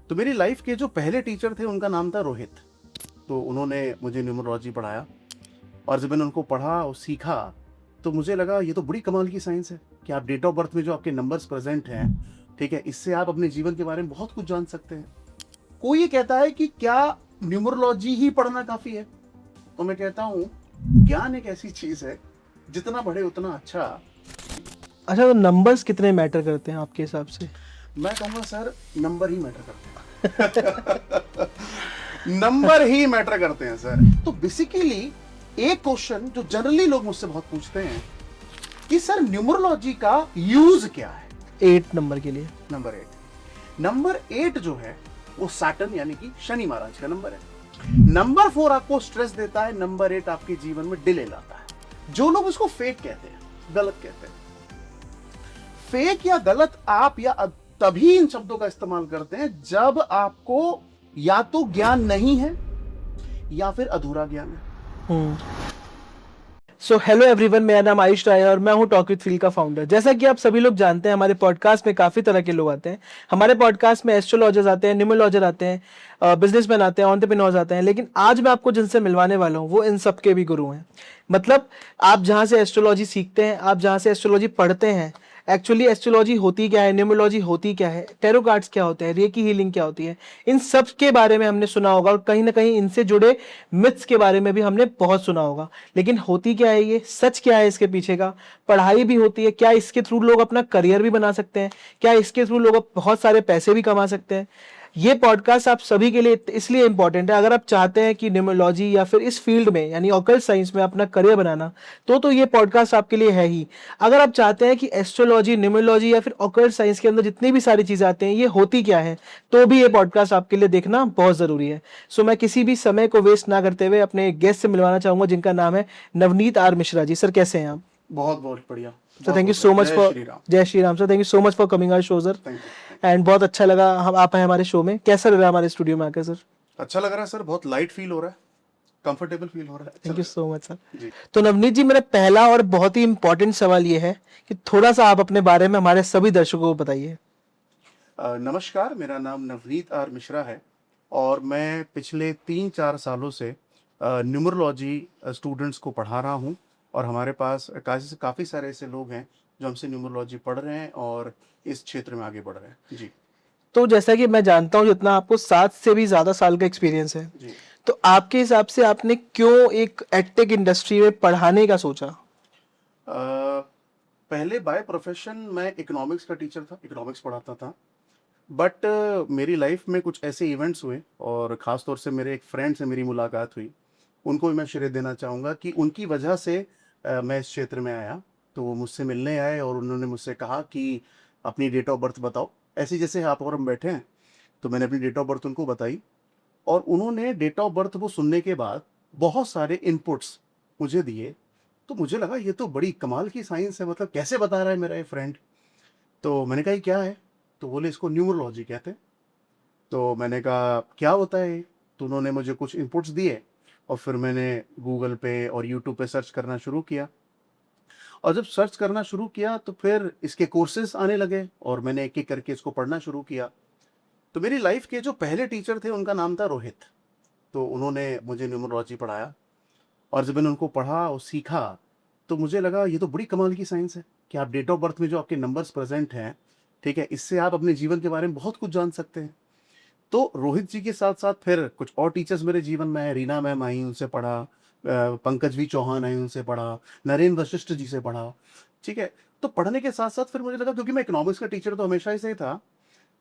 तो मेरी लाइफ के जो पहले टीचर थे उनका नाम था रोहित। तो उन्होंने मुझे न्यूमरोलॉजी पढ़ाया और जब मैंने उनको पढ़ा और सीखा तो मुझे लगा ये तो बड़ी कमाल की साइंस है कि आप डेट ऑफ बर्थ में जो आपके नंबर्स प्रेजेंट हैं, ठीक है, इससे आप अपने जीवन के बारे में बहुत कुछ जान सकते हैं। कोई ये कहता है कि क्या न्यूमरोलॉजी ही पढ़ना काफी है, तो मैं कहता हूँ ज्ञान एक ऐसी चीज है जितना बढ़े उतना अच्छा। अच्छा, तो नंबर्स कितने मैटर करते हैं आपके हिसाब से? मैं कहूँगा सर नंबर ही मैटर करते हैं। नंबर ही मैटर करते हैं सर। तो बेसिकली एक क्वेश्चन जो जनरली लोग मुझसे बहुत पूछते हैं कि सर न्यूमरोलॉजी का यूज क्या है 8 नंबर के लिए। नंबर 8 जो है वो सैटर्न यानी कि शनि महाराज का नंबर है। नंबर 4 आपको स्ट्रेस देता है, नंबर 8 आपके जीवन में डिले लाता है। जो लोग उसको फेक कहते हैं, गलत कहते हैं। फेक या गलत आप या तभी इन शब्दों का इस्तेमाल करते हैं जब आपको या तो ज्ञान नहीं है या फिर अधूरा ज्ञान है। सो हेलो एवरीवन, मेरा नाम आयुष राय है और मैं हूं टॉक विद फील का फाउंडर। जैसा कि आप सभी लोग जानते हैं, हमारे पॉडकास्ट में काफी तरह के लोग आते हैं। हमारे पॉडकास्ट में एस्ट्रोलॉजर्स आते हैं, न्यूमरोलॉजर आते हैं, बिजनेसमैन आते हैं, एंटरप्रेन्योर्स आते हैं। लेकिन आज मैं आपको जिनसे मिलवाने वाला हूं वो इन सब के भी गुरु हैं। मतलब आप जहां से एस्ट्रोलॉजी सीखते हैं, आप जहां से एस्ट्रोलॉजी पढ़ते हैं, एक्चुअली एस्ट्रोलॉजी होती क्या है, न्यूमरोलॉजी होती क्या है, टैरो कार्ड्स क्या होते हैं, रेकी हीलिंग क्या होती है, इन सब के बारे में हमने सुना होगा और कहीं ना कहीं इनसे जुड़े मिथ्स के बारे में भी हमने बहुत सुना होगा। लेकिन होती क्या है, ये सच क्या है, इसके पीछे का पढ़ाई भी होती है क्या, इसके थ्रू लोग अपना करियर भी बना सकते हैं क्या, इसके थ्रू लोग बहुत सारे पैसे भी कमा सकते हैं। ये पॉडकास्ट आप सभी के लिए इसलिए इंपॉर्टेंट है, अगर आप चाहते हैं कि न्यूमरोलॉजी या फिर इस फील्ड में यानी ऑकल्ट साइंस में अपना करियर बनाना, तो ये पॉडकास्ट आपके लिए है ही। अगर आप चाहते हैं कि एस्ट्रोलॉजी, न्यूमरोलॉजी या फिर ऑकल्ट साइंस के अंदर जितनी भी सारी चीजें आती हैं ये होती क्या है, तो भी ये पॉडकास्ट आपके लिए देखना बहुत जरूरी है। सो मैं किसी भी समय को वेस्ट ना करते हुए अपने गेस्ट से मिलवाना चाहूंगा जिनका नाम है नवनीत आर मिश्रा जी। सर, कैसे हैं आप? बहुत बहुत बढ़िया। So thank you so much for, जय Shri Ram sir, thank you so much for coming our show sir. And बहुत अच्छा लगा हम आप हैं हमारे शो में। कैसा लग रहा है हमारे स्टूडियो में आकर सर? अच्छा लग रहा है सर, बहुत लाइट फील हो रहा है, कंफर्टेबल फील हो रहा है। Thank you so much sir. जी। तो नवनीत जी, मेरा पहला और बहुत ही इंपॉर्टेंट सवाल ये है कि थोड़ा सा आप अपने बारे में हमारे सभी दर्शकों को बताइए। नमस्कार, मेरा नाम नवनीत आर मिश्रा है और मैं पिछले 3-4 सालों से न्यूमरोलॉजी स्टूडेंट्स को पढ़ा रहा हूँ और हमारे पास काफ़ी सारे ऐसे लोग हैं जो हमसे न्यूमरोलॉजी पढ़ रहे हैं और इस क्षेत्र में आगे बढ़ रहे हैं। जी। तो जैसा कि मैं जानता हूँ, जितना आपको 7 से भी ज्यादा साल का एक्सपीरियंस है, जी। तो आपके हिसाब से आपने क्यों एक एडटेक इंडस्ट्री में पढ़ाने का सोचा? पहले बाय प्रोफेशन मैं इकोनॉमिक्स का टीचर था, इकोनॉमिक्स पढ़ाता था। बट मेरी लाइफ में कुछ ऐसे इवेंट्स हुए और ख़ास तौर से मेरे एक फ्रेंड से मेरी मुलाकात हुई। उनको भी मैं श्रेय देना चाहूँगा कि उनकी वजह से मैं इस क्षेत्र में आया। तो वो मुझसे मिलने आए और उन्होंने मुझसे कहा कि अपनी डेट ऑफ बर्थ बताओ। ऐसे जैसे आप और हम बैठे हैं, तो मैंने अपनी डेट ऑफ बर्थ उनको बताई और उन्होंने डेट ऑफ बर्थ वो सुनने के बाद बहुत सारे इनपुट्स मुझे दिए। तो मुझे लगा ये तो बड़ी कमाल की साइंस है, मतलब कैसे बता रहा है मेरा ये फ्रेंड। तो मैंने कहा ये क्या है? तो बोले इसको न्यूमरोलॉजी कहते हैं। तो मैंने कहा क्या होता है ये? तो उन्होंने मुझे कुछ इनपुट्स दिए और फिर मैंने गूगल पे और यूट्यूब पे सर्च करना शुरू किया और जब सर्च करना शुरू किया तो फिर इसके कोर्सेज आने लगे और मैंने एक एक करके इसको पढ़ना शुरू किया। तो मेरी लाइफ के जो पहले टीचर थे उनका नाम था रोहित। तो उन्होंने मुझे न्यूमरोलॉजी पढ़ाया और जब मैंने उनको पढ़ा और सीखा तो मुझे लगा ये तो बड़ी कमाल की साइंस है कि आप डेट ऑफ बर्थ में जो आपके नंबर्स प्रेजेंट हैं, ठीक है, इससे आप अपने जीवन के बारे में बहुत कुछ जान सकते हैं। तो रोहित जी के साथ साथ फिर कुछ और टीचर्स मेरे जीवन में आए। रीना मैम आई, उनसे पढ़ा। पंकज वी चौहान आई, उनसे पढ़ा। नरेंद्र वशिष्ठ जी से पढ़ा। ठीक है। तो पढ़ने के साथ साथ फिर मुझे लगा, क्योंकि मैं इकोनॉमिक्स का टीचर तो हमेशा ही से ही था,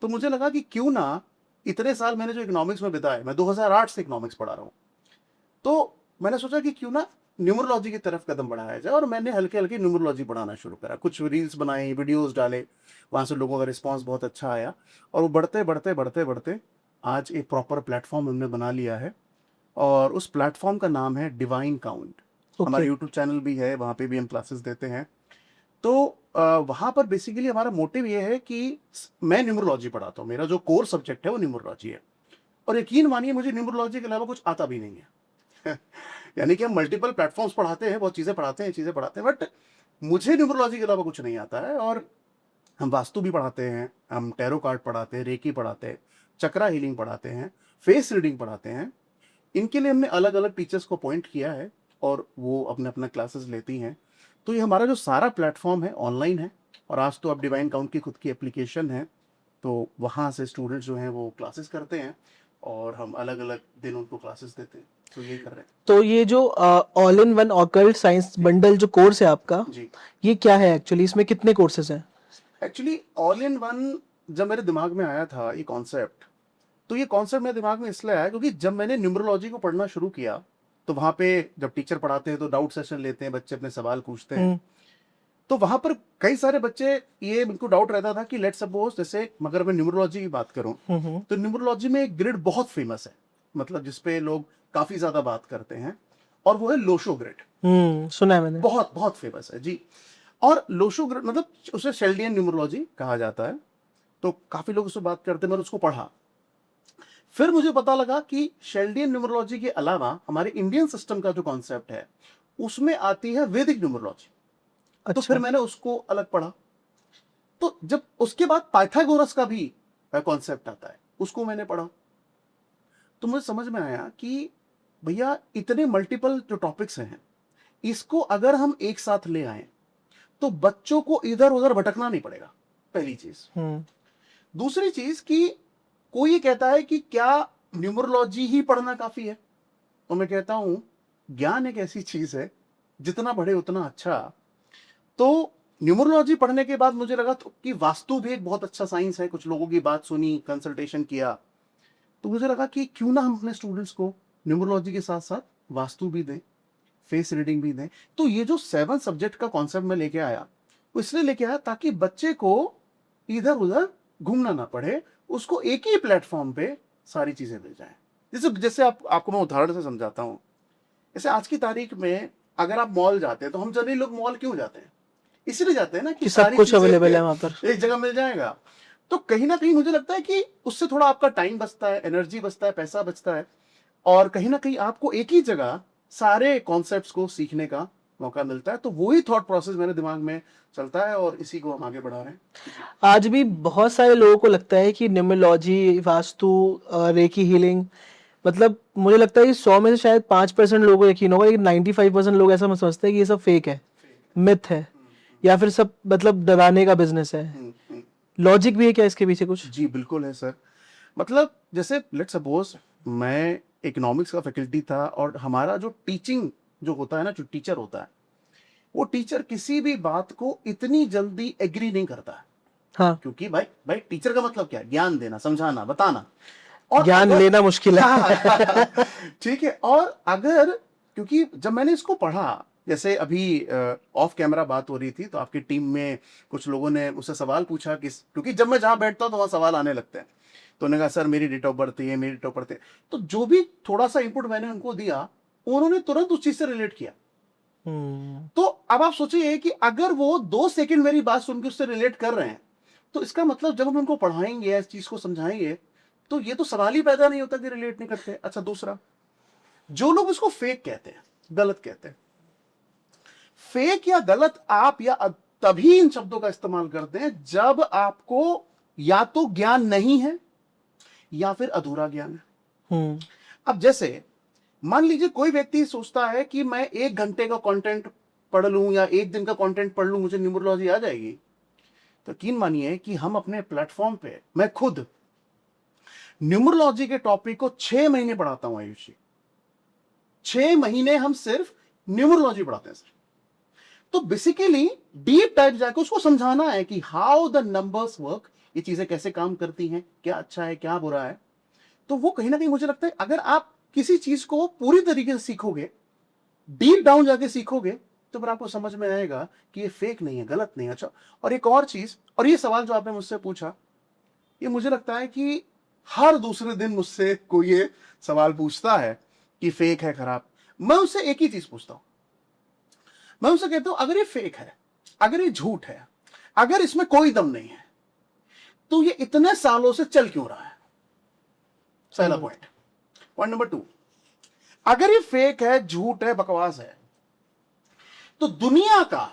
तो मुझे लगा कि क्यों ना इतने साल मैंने जो इकोनॉमिक्स में बिताए, मैं 2008 से इकोनॉमिक्स पढ़ा रहा हूँ, तो मैंने सोचा कि क्यों ना न्यूमरोलॉजी की तरफ कदम बढ़ाया जाए और मैंने हल्के हल्के न्यूमरोलॉजी पढ़ाना शुरू करा। कुछ रील्स बनाई, वीडियोस डाले, वहाँ से लोगों का रिस्पांस बहुत अच्छा आया और वो बढ़ते बढ़ते बढ़ते बढ़ते आज एक प्रॉपर प्लेटफॉर्म हमने बना लिया है और उस प्लेटफॉर्म का नाम है डिवाइन काउंट। हमारा ओके। यूट्यूब चैनल भी है, वहाँ पे भी हम क्लासेस देते हैं। तो वहाँ पर बेसिकली हमारा मोटिव ये है कि मैं न्यूमरोलॉजी पढ़ाता हूँ, मेरा जो कोर सब्जेक्ट है वो न्यूमरोलॉजी है और यकीन मानिए मुझे न्यूमरोलॉजी के अलावा कुछ आता भी नहीं है। यानी कि हम मल्टीपल प्लेटफॉर्म्स पढ़ाते हैं, बहुत चीज़ें पढ़ाते हैं, बट मुझे न्यूमरोलॉजी के अलावा कुछ नहीं आता है। और हम वास्तु भी पढ़ाते हैं, हम टैरो कार्ड पढ़ाते हैं, रेकी पढ़ाते हैं, चक्रा हीलिंग पढ़ाते हैं, फेस रीडिंग पढ़ाते हैं। इनके लिए हमने अलग अलग टीचर्स को अपॉइंट किया है और वो अपने अपना क्लासेस लेती हैं। तो ये हमारा जो सारा प्लेटफॉर्म है ऑनलाइन है, और आज तो अब डिवाइन काउंट की खुद की एप्लीकेशन है, तो वहाँ से स्टूडेंट्स जो हैं वो क्लासेस करते हैं और हम अलग अलग दिन उनको क्लासेस देते हैं। तो ये कर रहे हैं तो ये जो all in one occult science bundle जो कोर्स है आपका, जी। ये क्या है एक्चुअली? इसमें कितने कोर्सेज हैं? एक्चुअली ऑल इन वन जब मेरे दिमाग में आया था ये कॉन्सेप्ट, तो ये कॉन्सेप्ट मेरे दिमाग में इसलिए आया क्योंकि जब मैंने न्यूमरोलॉजी को पढ़ना शुरू किया, तो वहाँ पे जब टीचर पढ़ाते हैं तो डाउट सेशन लेते हैं, बच्चे अपने सवाल पूछते हैं। हम्म। तो वहाँ पर कई सारे बच्चे, ये इनको डाउट रहता था कि लेट्स सपोज, जैसे मगर मैं न्यूमरोलॉजी की बात करूँ, तो न्यूमरोलॉजी में एक ग्रिड बहुत फेमस है, मतलब जिसपे लोग काफी ज्यादा बात करते हैं, और वो है लोशो ग्रिड। सुना है मैंने। बहुत बहुत फेमस है जी। और लोशो ग्रिड मतलब उसे शेल्डियन न्यूमरोलॉजी कहा जाता है। तो काफी लोग उससे बात करते हैं, मैंने उसको पढ़ा। फिर मुझे पता लगा कि शेल्डियन न्यूमरोलॉजी के अलावा हमारे इंडियन सिस्टम का जो कॉन्सेप्ट है उसमें आती है वैदिक न्यूमरोलॉजी। तो फिर अच्छा। मैंने उसको अलग पढ़ा। तो जब उसके बाद पाइथागोरस का भी कॉन्सेप्ट आता है, उसको मैंने पढ़ा। तो मुझे समझ में आया कि भैया इतने मल्टीपल जो टॉपिक्स हैं, इसको अगर हम एक साथ ले आए तो बच्चों को इधर उधर भटकना नहीं पड़ेगा, पहली चीज। दूसरी चीज कि कोई ये कहता है कि क्या न्यूमरोलॉजी ही पढ़ना काफी है, तो मैं कहता हूं ज्ञान एक ऐसी चीज है, जितना बढ़े उतना अच्छा। तो न्यूमरोलॉजी पढ़ने के बाद मुझे लगा तो कि वास्तु भी एक बहुत अच्छा साइंस है। कुछ लोगों की बात सुनी, कंसल्टेशन किया, तो मुझे लगा कि क्यों ना हम अपने स्टूडेंट्स को न्यूमरोलॉजी के साथ साथ वास्तु भी दें, फेस रीडिंग भी दें। तो ये जो 7 सब्जेक्ट का कॉन्सेप्ट मैं लेके आया, वो इसलिए लेके आया ताकि बच्चे को इधर उधर घूमना ना पड़े, उसको एक ही प्लेटफॉर्म पे सारी चीजें मिल जाए। जैसे जैसे आपको मैं उदाहरण से समझाता हूँ। जैसे आज की तारीख में अगर आप मॉल जाते हैं, तो हम जनरली लोग मॉल क्यों जाते हैं? इसलिए जाते हैं ना कि कि सब सारी कुछ चीजें अवेलेबल है वहां पर। एक जगह मिल जाएगा। तो कहीं ना कहीं मुझे लगता है कि उससे थोड़ा आपका टाइम बचता है, एनर्जी बचता है, पैसा बचता है, और कहीं ना कहीं आपको एक ही जगह सारे कॉन्सेप्ट्स को सीखने का मौका मिलता है। तो वही थॉट प्रोसेस मेरे दिमाग में चलता है और इसी को हम आगे बढ़ा रहे हैं जी। आज भी बहुत सारे लोगों को लगता है कि न्यूमरोलॉजी, वास्तु, रेकी हीलिंग, मतलब मुझे लगता है कि 100 में से शायद 5% लोगों को यकीन होगा, लेकिन 95% लोग ऐसा समझते हैं कि ये सब फेक है, मिथ है, या फिर सब मतलब डराने का बिजनेस है। लॉजिक भी है क्या इसके पीछे कुछ? जी बिल्कुल है सर। मतलब जैसे लेट्स सपोज मैं इकोनॉमिक्स का फैकल्टी था, और हमारा जो टीचिंग जो होता है ना, जो टीचर होता है, वो टीचर किसी भी बात को इतनी जल्दी एग्री नहीं करता है। हाँ। क्योंकि भाई भाई टीचर का मतलब क्या है? ज्ञान देना, समझाना, बताना। और ज्ञान अगर लेना मुश्किल है। ठीक है, और अगर, क्योंकि जब मैंने इसको पढ़ा, जैसे अभी ऑफ कैमरा बात हो रही थी, तो आपकी टीम में कुछ लोगों ने उससे सवाल पूछा कि, क्योंकि जब मैं जहां बैठता हूं तो वहां सवाल आने लगते हैं, तो उन्होंने कहा सर मेरी डेट ऑफ बर्थ है, मेरी डेट ऑफ बर्थ है। तो जो भी थोड़ा सा इनपुट मैंने उनको दिया, उन्होंने तुरंत उस चीज से रिलेट किया। तो अब आप सोचिए कि अगर वो 2 सेकंड मेरी बात सुन के उससे रिलेट कर रहे हैं, तो इसका मतलब जब हम उनको पढ़ाएंगे, इस चीज को समझाएंगे, तो ये तो सवाल ही पैदा नहीं होता कि रिलेट नहीं करते। अच्छा, दूसरा, जो लोग इसको फेक कहते हैं, गलत कहते हैं, फेक या गलत आप या तभी इन शब्दों का इस्तेमाल करते हैं जब आपको या तो ज्ञान नहीं है या फिर अधूरा ज्ञान है। अब जैसे मान लीजिए कोई व्यक्ति सोचता है कि मैं 1 घंटे का कंटेंट पढ़ लूं या 1 दिन का कंटेंट पढ़ लूं, मुझे न्यूमरोलॉजी आ जाएगी। तो यकीन मानिए कि हम अपने प्लेटफॉर्म पे, मैं खुद न्यूमरोलॉजी के टॉपिक को 6 महीने पढ़ाता हूं आयुष जी। 6 महीने हम सिर्फ न्यूमरोलॉजी पढ़ाते हैं सर। तो बेसिकली डीप टाइप जाकर उसको समझाना है कि हाउ द नंबर्स वर्क, ये चीजें कैसे काम करती हैं, क्या अच्छा है क्या बुरा है। तो वो कहीं ना कहीं मुझे लगता है अगर आप किसी चीज को पूरी तरीके से सीखोगे, डीप डाउन जाके सीखोगे, तो फिर आपको समझ में आएगा कि ये फेक नहीं है, गलत नहीं है। अच्छा, और एक और चीज, और ये सवाल जो आपने मुझसे पूछा, ये मुझे लगता है कि हर दूसरे दिन मुझसे कोई ये सवाल पूछता है कि फेक है, खराब। मैं उससे एक ही चीज पूछता हूं, मैं उनसे कहता हूं अगर ये फेक है, अगर ये झूठ है, अगर इसमें कोई दम नहीं है, तो ये इतने सालों से चल क्यों रहा है? पहला पॉइंट। पॉइंट नंबर 2, अगर ये फेक है, झूठ है, बकवास है, तो दुनिया का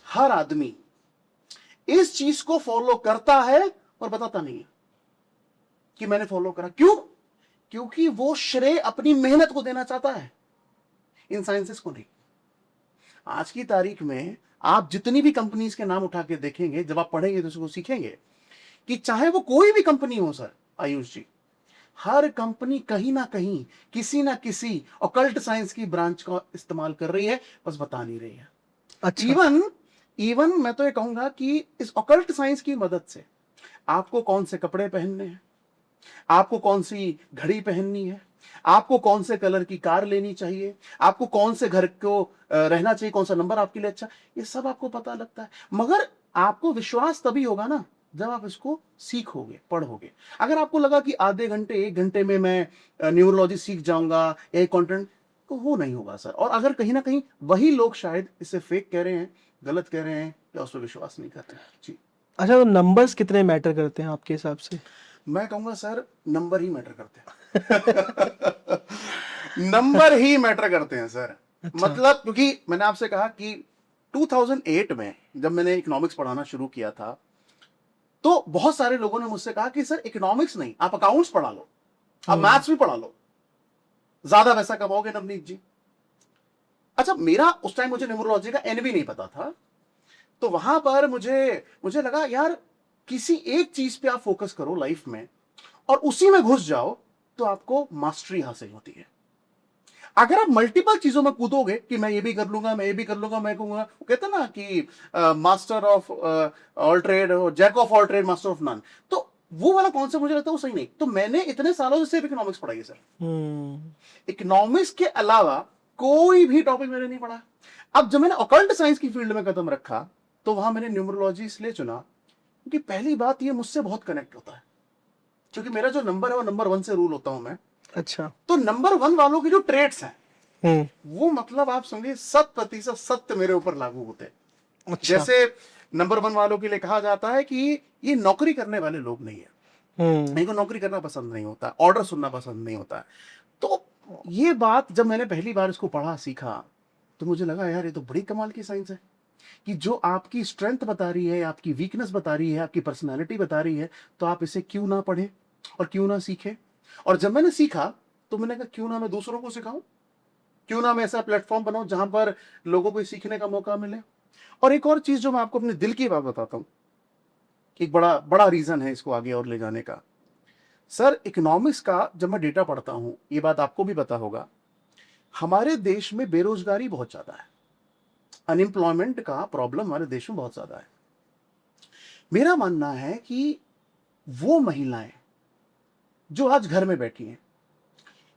हर आदमी इस चीज को फॉलो करता है और बताता नहीं है। कि मैंने फॉलो करा। क्यों? क्योंकि वो श्रेय अपनी मेहनत को देना चाहता है, इन साइंसेस को नहीं। आज की तारीख में आप जितनी भी कंपनीज के नाम उठा के देखेंगे, जब आप पढ़ेंगे तो उसको सीखेंगे कि चाहे वो कोई भी कंपनी हो सर आयुष जी, हर कंपनी कहीं ना कहीं किसी ना किसी ऑकल्ट साइंस की ब्रांच का इस्तेमाल कर रही है, बस बता नहीं रही है। अच्छा। इवन मैं तो ये कहूंगा कि इस ऑकल्ट साइंस की मदद से आपको कौन से कपड़े पहनने हैं, आपको कौन सी घड़ी पहननी है, आपको कौन से कलर की कार लेनी चाहिए, आपको कौन से घर को रहना चाहिए, कौन सा नंबर आपके लिए अच्छा, ये सब आपको पता लगता है। मगर आपको विश्वास तभी होगा ना जब आप इसको सीखोगे, पढ़ोगे। अगर आपको लगा कि आधे घंटे 1 घंटे में मैं न्यूरोलॉजी सीख जाऊंगा या कंटेंट, तो वो नहीं होगा सर। और अगर कहीं ना कहीं वही लोग शायद इसे फेक कह रहे हैं, गलत कह रहे हैं, या उस पर विश्वास नहीं कर रहे हैं जी। अच्छा, तो नंबर्स कितने मैटर करते हैं आपके हिसाब से? मैं कहूंगा सर नंबर ही मैटर करते हैं। नंबर ही मैटर करते हैं सर। अच्छा। मतलब क्योंकि मैंने आपसे कहा कि 2008 में जब मैंने इकोनॉमिक्स पढ़ाना शुरू किया था, तो बहुत सारे लोगों ने मुझसे कहा कि सर इकोनॉमिक्स नहीं, आप अकाउंट्स पढ़ा लो, आप मैथ्स भी पढ़ा लो, ज्यादा पैसा कमाओगे नवनीत जी। अच्छा, मेरा उस टाइम मुझे न्यूमरोलॉजी का एन भी नहीं पता था, तो वहां पर मुझे लगा यार किसी एक चीज पे आप फोकस करो लाइफ में और उसी में घुस जाओ तो आपको मास्टरी हासिल होती है। अगर आप मल्टीपल चीजों में कूदोगे कि मैं ये भी कर लूंगा, मैं ये भी कर लूंगा, मैं कहूंगा, वो कहते हैं ना कि master of all trade, jack of all trade, master of none, तो वो वाला कॉन्सेप्ट मुझे लगता है वो सही नहीं। तो मैंने इतने सालों से सिर्फ इकोनॉमिक्स पढ़ाई है सर। इकोनॉमिक्स के अलावा कोई भी टॉपिक मैंने नहीं पढ़ा। अब जब मैंने ऑकल्ट साइंस की फील्ड में कदम रखा तो वहां मैंने न्यूमरोलॉजी इसलिए चुना क्योंकि पहली बात ये मुझसे बहुत कनेक्ट होता है, क्योंकि मेरा जो नंबर है वो नंबर 1 से रूल होता हूं मैं। अच्छा। तो नंबर 1 वालों की जो ट्रेड्स हैं, हम्म। वो मतलब आप समझिए 100% सत्य मेरे ऊपर लागू होते हैं। अच्छा। जैसे नंबर 1 वालों के लिए कहा जाता है कि ये नौकरी करने वाले लोग नहीं है, इनको नौकरी करना पसंद नहीं होता, ऑर्डर सुनना पसंद नहीं होता। तो ये बात जब मैंने पहली बार इसको पढ़ा, सीखा, तो मुझे लगा यार ये तो बड़ी कमाल की साइंस है कि जो आपकी स्ट्रेंथ बता रही है, आपकी वीकनेस बता रही है, आपकी पर्सनालिटी बता रही है, तो आप इसे क्यों ना पढ़ें और क्यों ना सीखें। और जब मैंने सीखा तो मैंने कहा क्यों ना मैं दूसरों को सिखाऊं, क्यों ना मैं ऐसा प्लेटफॉर्म बनाऊं जहां पर लोगों को सीखने का मौका मिले। और एक और चीज जो मैं आपको अपने दिल की बात बताता हूं, कि एक बड़ा बड़ा रीजन है इसको आगे और ले जाने का। सर इकोनॉमिक्स का जब मैं डेटा पढ़ता हूं, ये बात आपको भी पता होगा, हमारे देश में बेरोजगारी बहुत ज्यादा है, अनएम्प्लॉयमेंट का प्रॉब्लम हमारे देश में बहुत ज्यादा है। मेरा मानना है कि वो महिलाएं जो आज घर में बैठी हैं,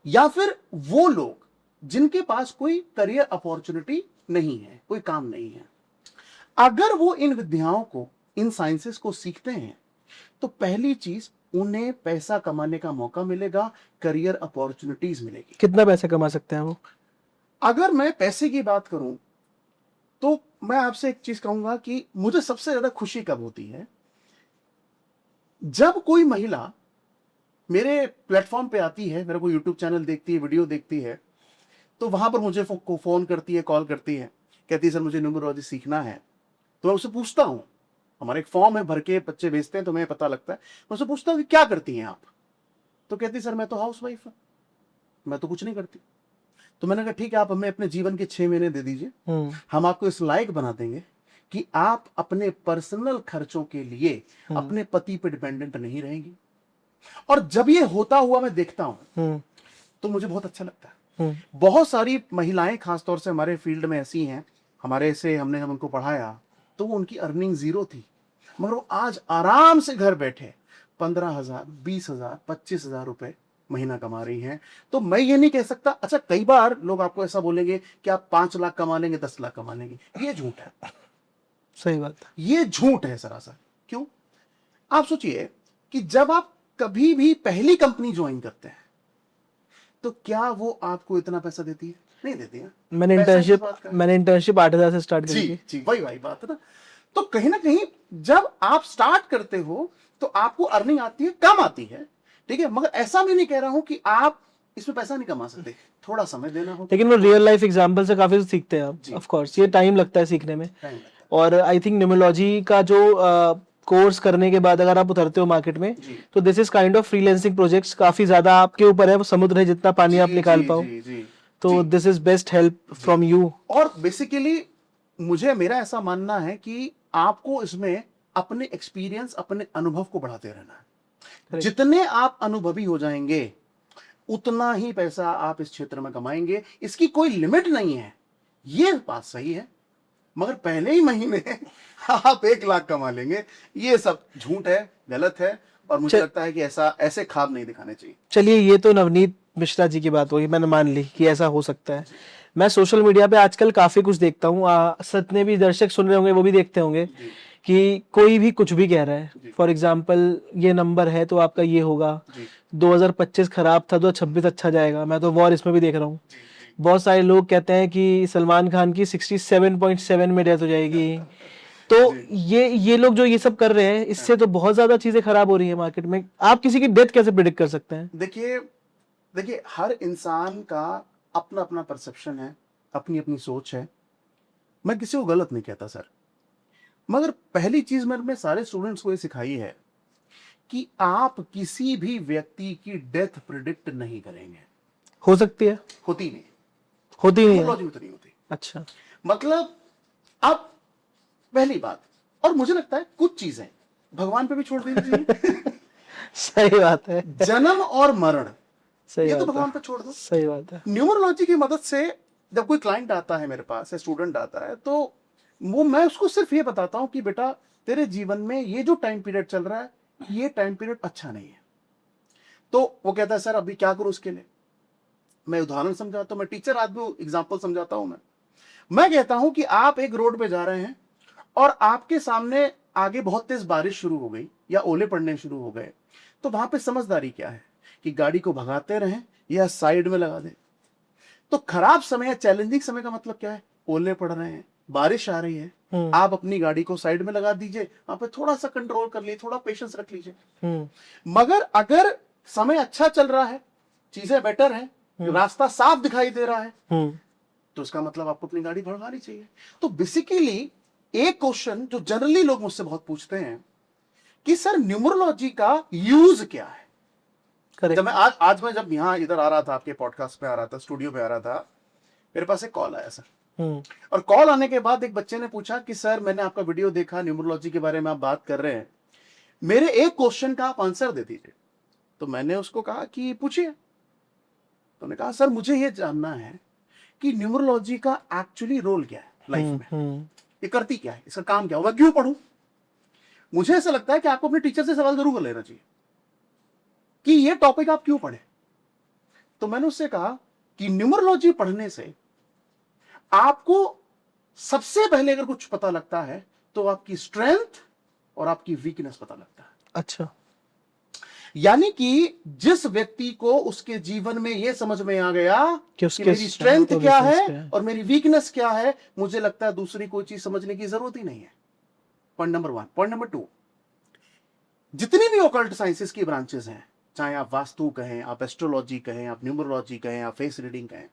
या फिर वो लोग जिनके पास कोई करियर अपॉर्चुनिटी नहीं है, कोई काम नहीं है, अगर वो इन विद्याओं को, इन साइंसेस को सीखते हैं, तो पहली चीज उन्हें पैसा कमाने का मौका मिलेगा, करियर अपॉर्चुनिटीज मिलेगी। कितना पैसा कमा सकते हैं वो? अगर मैं पैसे की बात करूं तो मैं आपसे एक चीज कहूंगा कि मुझे सबसे ज्यादा खुशी कब होती है, जब कोई महिला मेरे प्लेटफॉर्म पे आती है, मेरा कोई यूट्यूब चैनल देखती है, वीडियो देखती है, तो वहां पर मुझे फोन करती है, कॉल करती है, कहती है सर मुझे न्यूमरोलॉजी सीखना है। तो मैं उससे पूछता हूं, हमारा एक फॉर्म है, भर के बच्चे भेजते हैं तो मैं पता लगता है, मैं उससे पूछता हूं कि क्या करती हैं आप, तो कहती सर मैं तो हाउस वाइफ हूं, मैं तो कुछ नहीं करती। तो मैंने कहा ठीक है, आप हमें अपने जीवन के 6 महीने दे दीजिए, हम आपको इस लायक बना देंगे कि आप अपने पर्सनल खर्चों के लिए अपने पति पे डिपेंडेंट नहीं रहेंगी। और जब ये होता हुआ मैं देखता हूं तो मुझे बहुत अच्छा लगता है। बहुत सारी महिलाएं खासतौर से हमारे फील्ड में ऐसी हैं, हमारे से हमने जब उनको पढ़ाया तो वो उनकी अर्निंग 0 थी, मगर वो आज आराम से घर बैठे 15,000, 20,000, 25,000 रुपए महीना कमा रही हैं। तो मैं ये नहीं कह सकता, अच्छा कई बार लोग आपको ऐसा बोलेंगे कि आप 5 लाख कमा लेंगे, 10 लाख कमा लेंगे, ये झूठ है। सही बात है। ये झूठ है सरासर। क्यों? आप सोचिए कि जब आप कभी भी पहली कंपनी ज्वाइन करते हैं तो क्या वो आपको इतना पैसा देती है? नहीं देती है। मैंने पैसा किस इंटर्नशिप बात का है? मैंने इंटर्नशिप 8,000 से स्टार्ट करी थी। जी वही बात है ना। तो कहीं ना कहीं जब आप स्टार्ट करते हो तो आपको अर्निंग आती है, कम आती है, ठीक है, मगर ऐसा मैं नहीं कह रहा हूं कि आप इसमें पैसा नहीं कमा सकते, थोड़ा समय देना होता लेकिन वो रियल लाइफ एग्जांपल से काफी सीखते हैं आप। जी। ऑफ कोर्स ये टाइम लगता है सीखने में। टाइम लगता है। और आई थिंक न्यूमरोलॉजी का जो कोर्स करने के बाद अगर आप उतरते हो मार्केट में, जी तो this is kind of freelancing projects, काफी ज्यादा आपके ऊपर है, वो समुद्र है, जितना पानी आप जी निकाल जी पाओ। जी जी तो जी दिस इज बेस्ट हेल्प जी। From you. और बेसिकली मेरा ऐसा मानना है कि आपको इसमें अपने एक्सपीरियंस, अपने अनुभव को बढ़ाते रहना है। करेक्ट। जितने आप अनुभवी हो जाएंगे उतना ही पैसा आप इस क्षेत्र में कमाएंगे, इसकी कोई लिमिट नहीं है। ये बात सही है, मगर पहले ही महीने आप 1 लाख कमा लेंगे, ये सब झूठ है, गलत है। और मुझे लगता है कि ऐसे ख्वाब नहीं दिखाने चाहिए। चलिए, ये तो नवनीत मिश्रा जी की बात होगी, मैंने मान ली कि ऐसा हो सकता है। मैं सोशल मीडिया पे आजकल काफी कुछ देखता हूँ, सतने भी दर्शक सुन रहे होंगे, वो भी देखते होंगे जी कि कोई भी कुछ भी कह रहा है। जी फॉर एग्जाम्पल, ये नंबर है तो आपका ये होगा, जी 2025 खराब था, 2026 अच्छा जाएगा। मैं तो वॉर इसमें भी देख रहा हूँ। जी जी। बहुत सारे लोग कहते हैं कि सलमान खान की 67.7 में डेथ हो जाएगी। तो जी ये लोग जो ये सब कर रहे हैं, इससे तो बहुत ज्यादा चीजें खराब हो रही है मार्केट में। आप किसी की डेथ कैसे प्रिडिक्ट कर सकते हैं? देखिए देखिए, हर इंसान का अपना अपना परसेप्शन है, अपनी अपनी सोच है। मैं किसी को गलत नहीं कहता सर, मगर पहली चीज मैंने सारे स्टूडेंट्स को ये सिखाई है कि आप किसी भी व्यक्ति की डेथ प्रिडिक्ट नहीं करेंगे। हो सकती है, होती नहीं, होती नहीं है। न्यूमरोलॉजी में तो नहीं होती। अच्छा। मतलब अब पहली बात, और मुझे लगता है कुछ चीजें भगवान पे भी छोड़ देनी चाहिए। सही बात है। जन्म और मरण, सही ये तो बात है। भगवान पे छोड़ दो। सही बात है। न्यूमरोलॉजी की मदद से जब कोई क्लाइंट आता है मेरे पास या स्टूडेंट आता है, तो मैं उसको सिर्फ ये बताता हूं कि बेटा, तेरे जीवन में ये जो टाइम पीरियड चल रहा है, ये टाइम पीरियड अच्छा नहीं है। तो वो कहता है सर अभी क्या करूं उसके लिए। मैं उदाहरण समझाता हूं, मैं टीचर आदमी एग्जाम्पल समझाता हूं। मैं कहता हूं कि आप एक रोड पे जा रहे हैं और आपके सामने आगे बहुत तेज बारिश शुरू हो गई या ओले पड़ने शुरू हो गए, तो वहां पे समझदारी क्या है कि गाड़ी को भगाते रहें या साइड में लगा दें। तो खराब समय या चैलेंजिंग समय का मतलब क्या है? ओले पड़ रहे हैं, बारिश आ रही है, आप अपनी गाड़ी को साइड में लगा दीजिए, वहां पे थोड़ा सा कंट्रोल कर लीजिए, थोड़ा पेशेंस रख लीजिए। मगर अगर समय अच्छा चल रहा है, चीजें बेटर है, रास्ता साफ दिखाई दे रहा है, तो इसका मतलब आपको अपनी गाड़ी भगानी चाहिए। तो बेसिकली एक क्वेश्चन जो जनरली लोग मुझसे बहुत पूछते हैं कि सर न्यूमरोलॉजी का यूज क्या है। करेक्ट। जब मैं आज मैं जब यहाँ इधर आ रहा था, आपके पॉडकास्ट पे आ रहा था, स्टूडियो पे आ रहा था, मेरे पास एक कॉल आया सर। और कॉल आने के बाद एक बच्चे ने पूछा कि सर मैंने आपका वीडियो देखा, न्यूमरोलॉजी के बारे में आप बात कर रहे हैं, मेरे एक क्वेश्चन का आप आंसर दे दीजिए। तो मैंने उसको कहा कि पूछिए। तो उन्होंने कहा सर मुझे ये जानना है कि न्यूमरोलॉजी का एक्चुअली रोल क्या है लाइफ में, ये करती क्या है, इसका काम क्या है, मैं क्यों पढ़ूं। मुझे ऐसा लगता है कि आपको अपने टीचर से सवाल जरूर कर लेना चाहिए कि ये टॉपिक आप क्यों पढ़े। तो मैंने उससे कहा कि न्यूमरोलॉजी पढ़ने से आपको सबसे पहले अगर कुछ पता लगता है तो आपकी स्ट्रेंथ और आपकी वीकनेस पता लगता है। अच्छा। यानी कि जिस व्यक्ति को उसके जीवन में यह समझ में आ गया कि कि मेरी स्ट्रेंथ क्या है और मेरी वीकनेस क्या है, मुझे लगता है दूसरी कोई चीज समझने की जरूरत ही नहीं है। Point number 1। पॉइंट नंबर 2, जितनी भी ऑकल्ट साइंसेस की ब्रांचेस हैं, चाहे आप वास्तु कहें, आप एस्ट्रोलॉजी कहें, आप न्यूमरोलॉजी कहें, आप फेस रीडिंग कहें,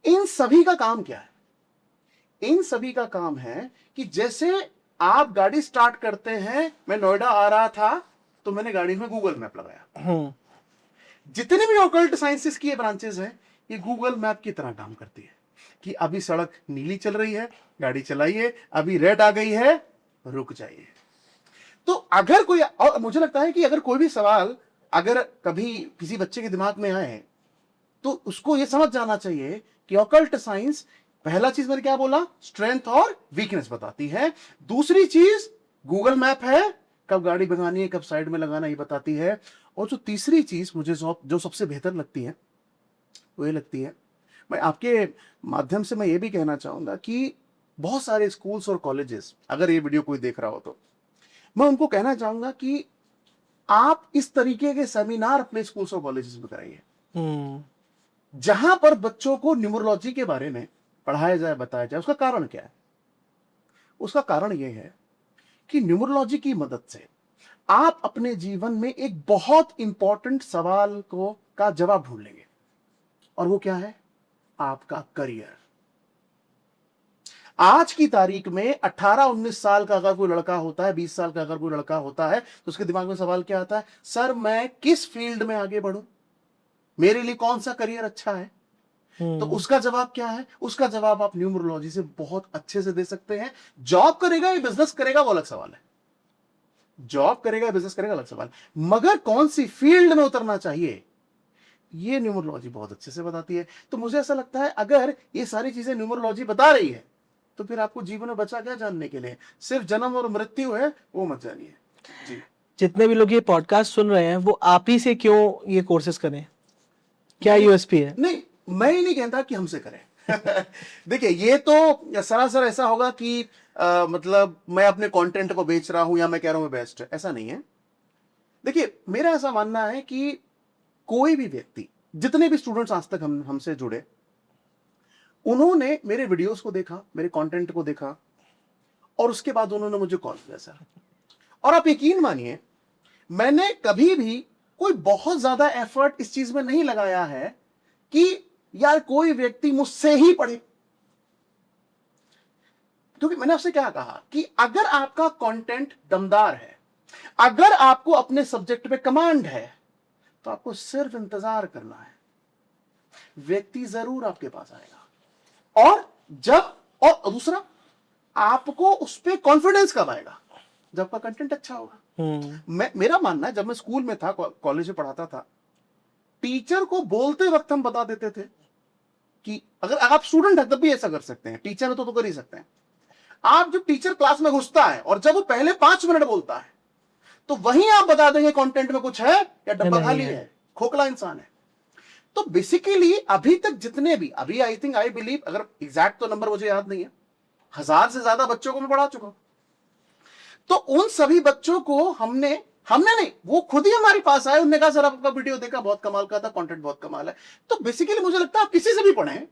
इन सभी का काम क्या है? इन सभी का काम है कि जैसे आप गाड़ी स्टार्ट करते हैं, मैं नोएडा आ रहा था तो मैंने गाड़ी में गूगल मैप लगाया। जितने भी ऑकल्ट साइंसेस की ब्रांचेस हैं, ये गूगल मैप की तरह काम करती है कि अभी सड़क नीली चल रही है, गाड़ी चलाइए, अभी रेड आ गई है, रुक जाइए। तो अगर कोई, और मुझे लगता है कि अगर कोई भी सवाल अगर कभी किसी बच्चे के दिमाग में आए तो उसको यह समझ जाना चाहिए कि ऑकल्ट साइंस, पहला चीज मैंने क्या बोला, स्ट्रेंथ और वीकनेस बताती है। दूसरी चीज गूगल मैप है, कब गाड़ी भगानी है, कब साइड में लगाना, ये बताती है। और जो तीसरी चीज मुझे जो सबसे बेहतर लगती है वो ये लगती है, मैं आपके माध्यम से मैं ये भी कहना चाहूंगा कि बहुत सारे स्कूल्स और कॉलेजेस, अगर ये वीडियो कोई देख रहा हो तो मैं उनको कहना चाहूंगा कि आप इस तरीके के सेमिनार अपने स्कूल्स और कॉलेजेस में कराइए, जहां पर बच्चों को न्यूमरोलॉजी के बारे में पढ़ाया जाए, बताया जाए। उसका कारण क्या है? उसका कारण यह है कि न्यूमरोलॉजी की मदद से आप अपने जीवन में एक बहुत इंपॉर्टेंट सवाल का जवाब ढूंढ लेंगे, और वो क्या है? आपका करियर। आज की तारीख में 18-19 साल का अगर कोई लड़का होता है, 20 साल का अगर कोई लड़का होता है, तो उसके दिमाग में सवाल क्या आता है, सर मैं किस फील्ड में आगे बढ़ूं, मेरे लिए कौन सा करियर अच्छा है। तो उसका जवाब क्या है, उसका जवाब आप न्यूमरोलॉजी से बहुत अच्छे से दे सकते हैं। जॉब करेगा या बिजनेस करेगा वो अलग सवाल है, जॉब करेगा या बिजनेस करेगा अलग सवाल, मगर कौन सी फील्ड में उतरना चाहिए ये न्यूमरोलॉजी बहुत अच्छे से बताती है। तो मुझे ऐसा लगता है अगर ये सारी चीजें न्यूमरोलॉजी बता रही है तो फिर आपको जीवन में बचा क्या जानने के लिए, सिर्फ जन्म और मृत्यु है वो मत जानिए जी। जितने भी लोग ये पॉडकास्ट सुन रहे हैं वो आप ही से क्यों ये कोर्सेज करें, क्या यूएसपी है? नहीं, मैं ही नहीं कहता कि हमसे करें देखिए ये तो सरासर ऐसा होगा कि मतलब मैं अपने कंटेंट को बेच रहा हूं या मैं कह रहा हूं मैं बेस्ट है, ऐसा नहीं है। देखिए मेरा ऐसा मानना है कि कोई भी व्यक्ति, जितने भी स्टूडेंट्स आज तक हमसे जुड़े, उन्होंने मेरे वीडियोस को देखा, मेरे कंटेंट को देखा और उसके बाद उन्होंने मुझे कॉल किया सर। और आप यकीन मानिए मैंने कभी भी कोई बहुत ज्यादा एफर्ट इस चीज में नहीं लगाया है कि यार कोई व्यक्ति मुझसे ही पढ़े, क्योंकि मैंने आपसे क्या कहा कि अगर आपका कंटेंट दमदार है, अगर आपको अपने सब्जेक्ट पे कमांड है, तो आपको सिर्फ इंतजार करना है, व्यक्ति जरूर आपके पास आएगा। और जब, और दूसरा, आपको उस पर कॉन्फिडेंस कब आएगा, जब आपका कंटेंट अच्छा होगा। मेरा मानना है जब मैं स्कूल में था, कॉलेज में पढ़ाता था, टीचर को बोलते वक्त हम बता देते थे कि अगर आप स्टूडेंट है तब भी ऐसा कर सकते हैं, टीचर है तो कर ही सकते हैं। आप जब टीचर क्लास में घुसता है और जब वो पहले 5 मिनट बोलता है तो वहीं आप बता देंगे कंटेंट में कुछ है या डब्बा खाली है, खोखला इंसान है। तो बेसिकली अभी तक जितने भी, अभी आई थिंक, आई बिलीव, अगर एग्जैक्ट तो नंबर मुझे याद नहीं है, 1000 से ज्यादा बच्चों को मैं पढ़ा चुका हूं। तो उन सभी बच्चों को हमने नहीं, वो खुद ही हमारे पास आए, उन्होंने कहा सर आपका वीडियो देखा, बहुत कमाल का था, कंटेंट बहुत कमाल है। तो बेसिकली मुझे लगता है आप किसी से भी पढ़ें,